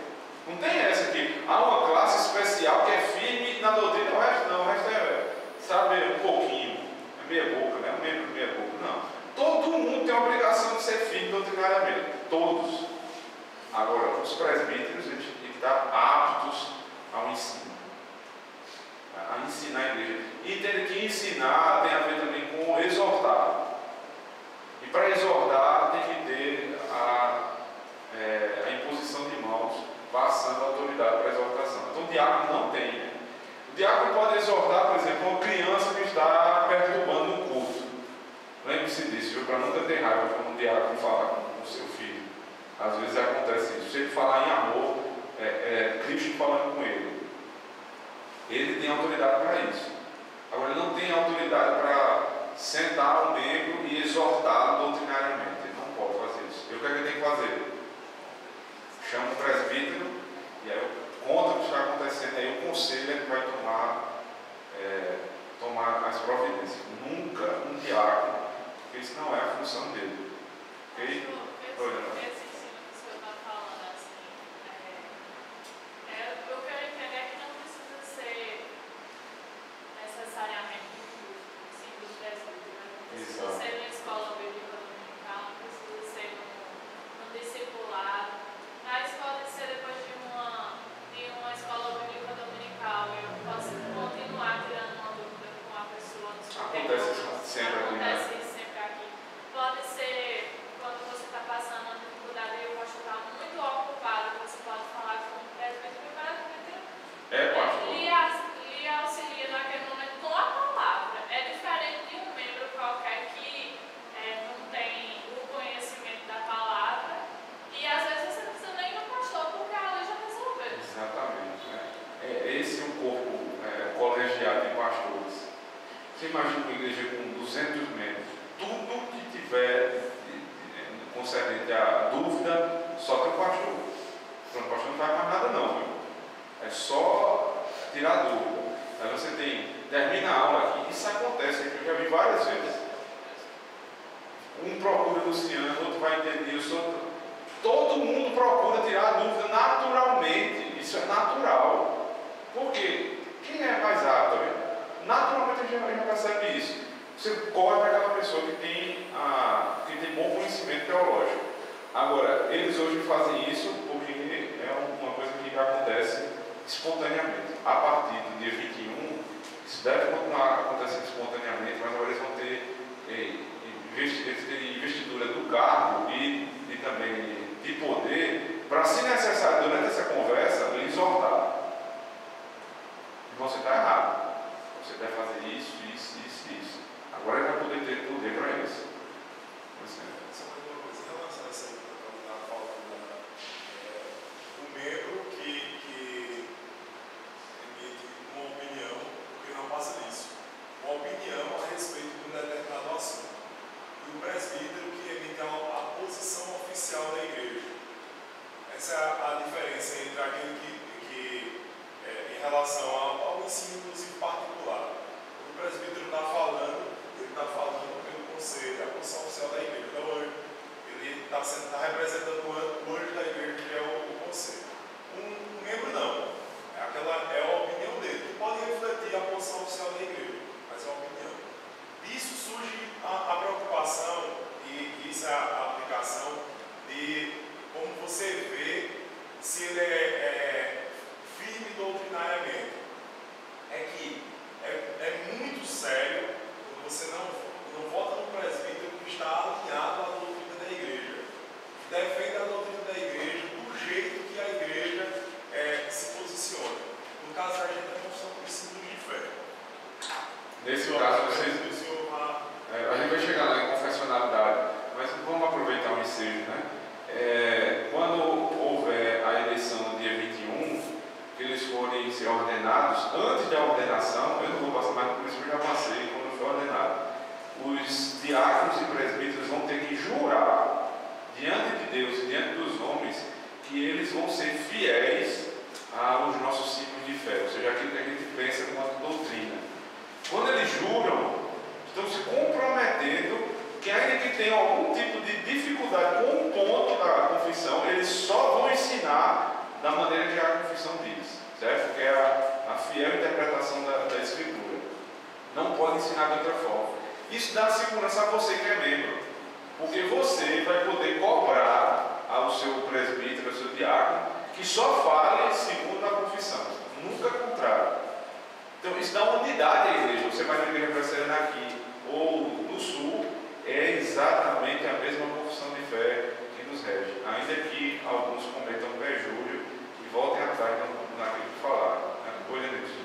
Não tem essa aqui. Há uma classe especial que é firme na doutrina, o resto não. O resto sabe, um pouquinho. É meia boca, né? Um membro meia boca. Não. Todo mundo tem a obrigação de ser firme doutrinariamente. Todos. Agora, os presbíteros, eles têm que estar aptos ao ensino. A ensinar a igreja. E entende que ensinar tem a ver também com exortar. E para exortar tem que ter a imposição de mãos, passando a autoridade para a exortação. Então o diácono não tem. Né? O diácono pode exortar, por exemplo, uma criança que está perturbando um culto. Lembre-se disso, viu? Para nunca ter raiva quando um diácono falar com o seu filho. Às vezes acontece isso. Se ele falar em amor, Cristo falando com ele. Ele tem autoridade para isso. Agora, ele não tem autoridade para sentar um membro e exortá-lo doutrinariamente. Ele não pode fazer isso. E o que é que ele tem que fazer? Chama o presbítero e aí conta o que está acontecendo. Aí o conselho é que vai tomar as providências. Nunca um diácono, porque isso não é a função dele. Ok? Esse ensino que o senhor está falando, assim, o que eu entendo é que não precisa ser necessariamente um simples presbítero, não precisa ser uma escola bíblica dominical, não precisa ser um discipulado, mas pode ser depois de uma escola bíblica dominical, eu posso continuar tirando uma dúvida com a pessoa. Acontece isso sempre aqui, né? Acontece isso sempre aqui. Pode ser quando você está passando uma dificuldade e o pastor está muito ocupado, você pode falar com o presbítero e o presbítero pastor. lhe auxilia naquele momento com a palavra. É diferente de um membro qualquer que não tem o conhecimento da palavra e às vezes você não precisa nem do pastor porque a lei já resolveu. Exatamente. Esse é um corpo colegiado de pastores. Você imagina uma igreja com 200 membros. Tudo que tiver concernente à dúvida, só tem o pastor. O pastor não faz mais nada não, viu? É só tirar dúvida. Aí você termina a aula aqui, isso acontece aqui, eu já vi várias vezes. Um procura Luciano, outro vai entender, todo mundo procura tirar dúvida naturalmente, isso é natural. Por quê? Quem é mais apto? Naturalmente a gente já percebe isso. Você corre para aquela pessoa que tem bom conhecimento teológico. Agora, eles hoje fazem isso porque é uma coisa que acontece espontaneamente. A partir do dia 21, isso deve continuar acontecendo espontaneamente, mas agora eles vão ter investidura do cargo e também de poder para, se necessário, durante essa conversa, lhe exortar. Então você está errado. Você deve fazer isso. Agora ele vai poder ter poder para isso. O membro que emite uma opinião, porque não passa disso, uma opinião a respeito de um determinado assunto. E o presbítero que emite a posição oficial da igreja. Essa é a diferença entre aquele que em relação ao ensino, inclusive particular. O presbítero está falando, ele está falando pelo conselho, a posição oficial da igreja. Então, ele está representando o anjo da igreja, que é o conselho. Um membro não. É a opinião dele, que pode refletir a posição oficial da igreja, mas é a opinião. Disso surge a preocupação, e isso é a aplicação de como você vê se ele é firme doutrinariamente. É que é muito sério quando você não vota no presbítero que está alinhado à doutrina da igreja, defende a doutrina da igreja do jeito que a igreja se posiciona. No caso da gente, é confissão por símbolo de fé. Nesse caso, a gente vai chegar lá em confessionalidade, mas vamos aproveitar o ensejo, né? Quando houver a eleição no dia 21, que eles forem ser ordenados, antes da ordenação, eu não vou passar mais por isso, eu já passei quando foi ordenado. Os diáconos e presbíteros vão ter que jurar diante de Deus e diante dos homens que eles vão ser fiéis aos nossos ciclos de fé, ou seja, aquilo que a gente pensa como doutrina. Quando eles juram, estão se comprometendo que, ainda que tenham algum tipo de dificuldade com um ponto da confissão, eles só vão ensinar da maneira que a confissão diz, certo? Que é a fiel interpretação da Escritura. Não pode ensinar de outra forma. Isso dá segurança a você que é membro, porque você vai poder cobrar ao seu presbítero, ao seu diácono, que só fale segundo a confissão, nunca contrário. Então isso dá uma unidade à igreja. Você vai ter igreja presbiteriana aqui ou no sul, é exatamente a mesma confissão de fé que nos rege, ainda que alguns cometam perjúrio e voltem atrás naquilo que falaram. Olha nisso.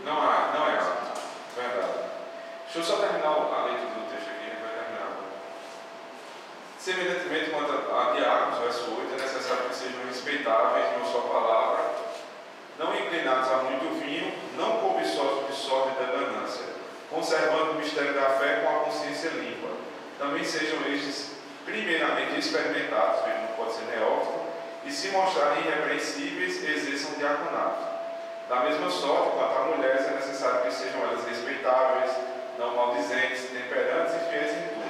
Não é. Verdade. Deixa eu só terminar a leitura do texto aqui, a gente vai terminar. Semelhantemente, quanto a diáconos, verso 8, é necessário que sejam respeitáveis em uma só palavra, não inclinados a muito vinho, não cobiçosos de sorte e da ganância, conservando o mistério da fé com a consciência limpa. Também sejam estes, primeiramente, experimentados, não pode ser neófito, e se mostrarem irrepreensíveis, exerçam diaconato. Da mesma sorte, quanto a mulheres, é necessário que sejam elas respeitáveis, não maldizentes, temperantes e fiéis em tudo.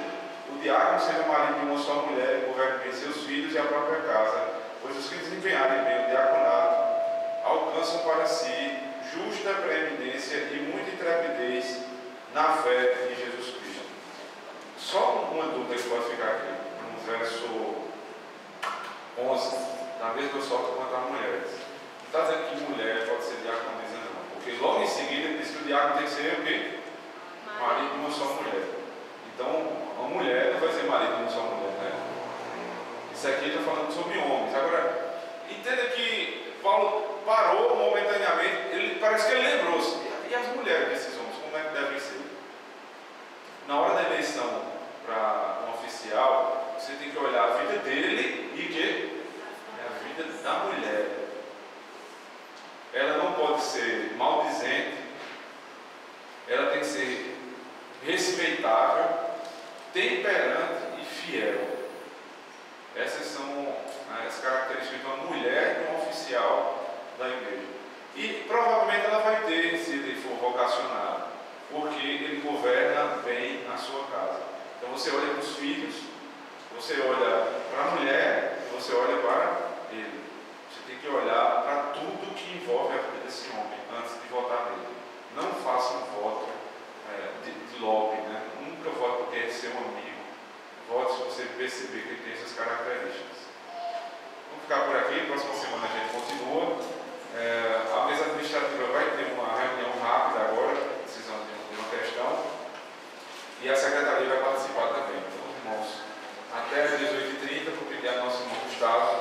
O diácono seja o marido de uma só mulher e governe bem seus filhos e a própria casa, pois os que desempenharem bem o diaconato alcançam para si justa preeminência e muita intrepidez na fé em Jesus Cristo. Só uma dúvida que pode ficar aqui, no verso 11, da mesma sorte quanto as mulheres. Não está dizendo que mulher pode ser diaconisa, não, porque logo em seguida ele diz que o diácono tem que ser o quê? Marido de uma só mulher. Então, uma mulher não vai ser marido de uma só mulher, né? Isso aqui está falando sobre homens. Agora, entenda que Paulo parou momentaneamente, parece que ele lembrou-se. E as mulheres desses homens, como é que devem ser? Na hora da eleição para um oficial, você tem que olhar a vida dele e que é a vida da mulher. Ela não pode ser maldizente, ela tem que ser respeitável, temperante e fiel. governa bem na sua casa. Então você olha para os filhos, você olha para a mulher e você olha para ele. Você tem que olhar para tudo que envolve a vida desse homem antes de votar nele. Não faça um voto de lobby, né? Nunca vote porque é seu amigo. Vote se você perceber que ele tem essas características. Vamos ficar por aqui, próxima semana a gente continua. A mesa administrativa vai ter uma reunião rápida agora, decisão de uma questão, e a secretaria vai participar também. Então, irmãos, até às 18h30, vou pedir ao nosso irmão Gustavo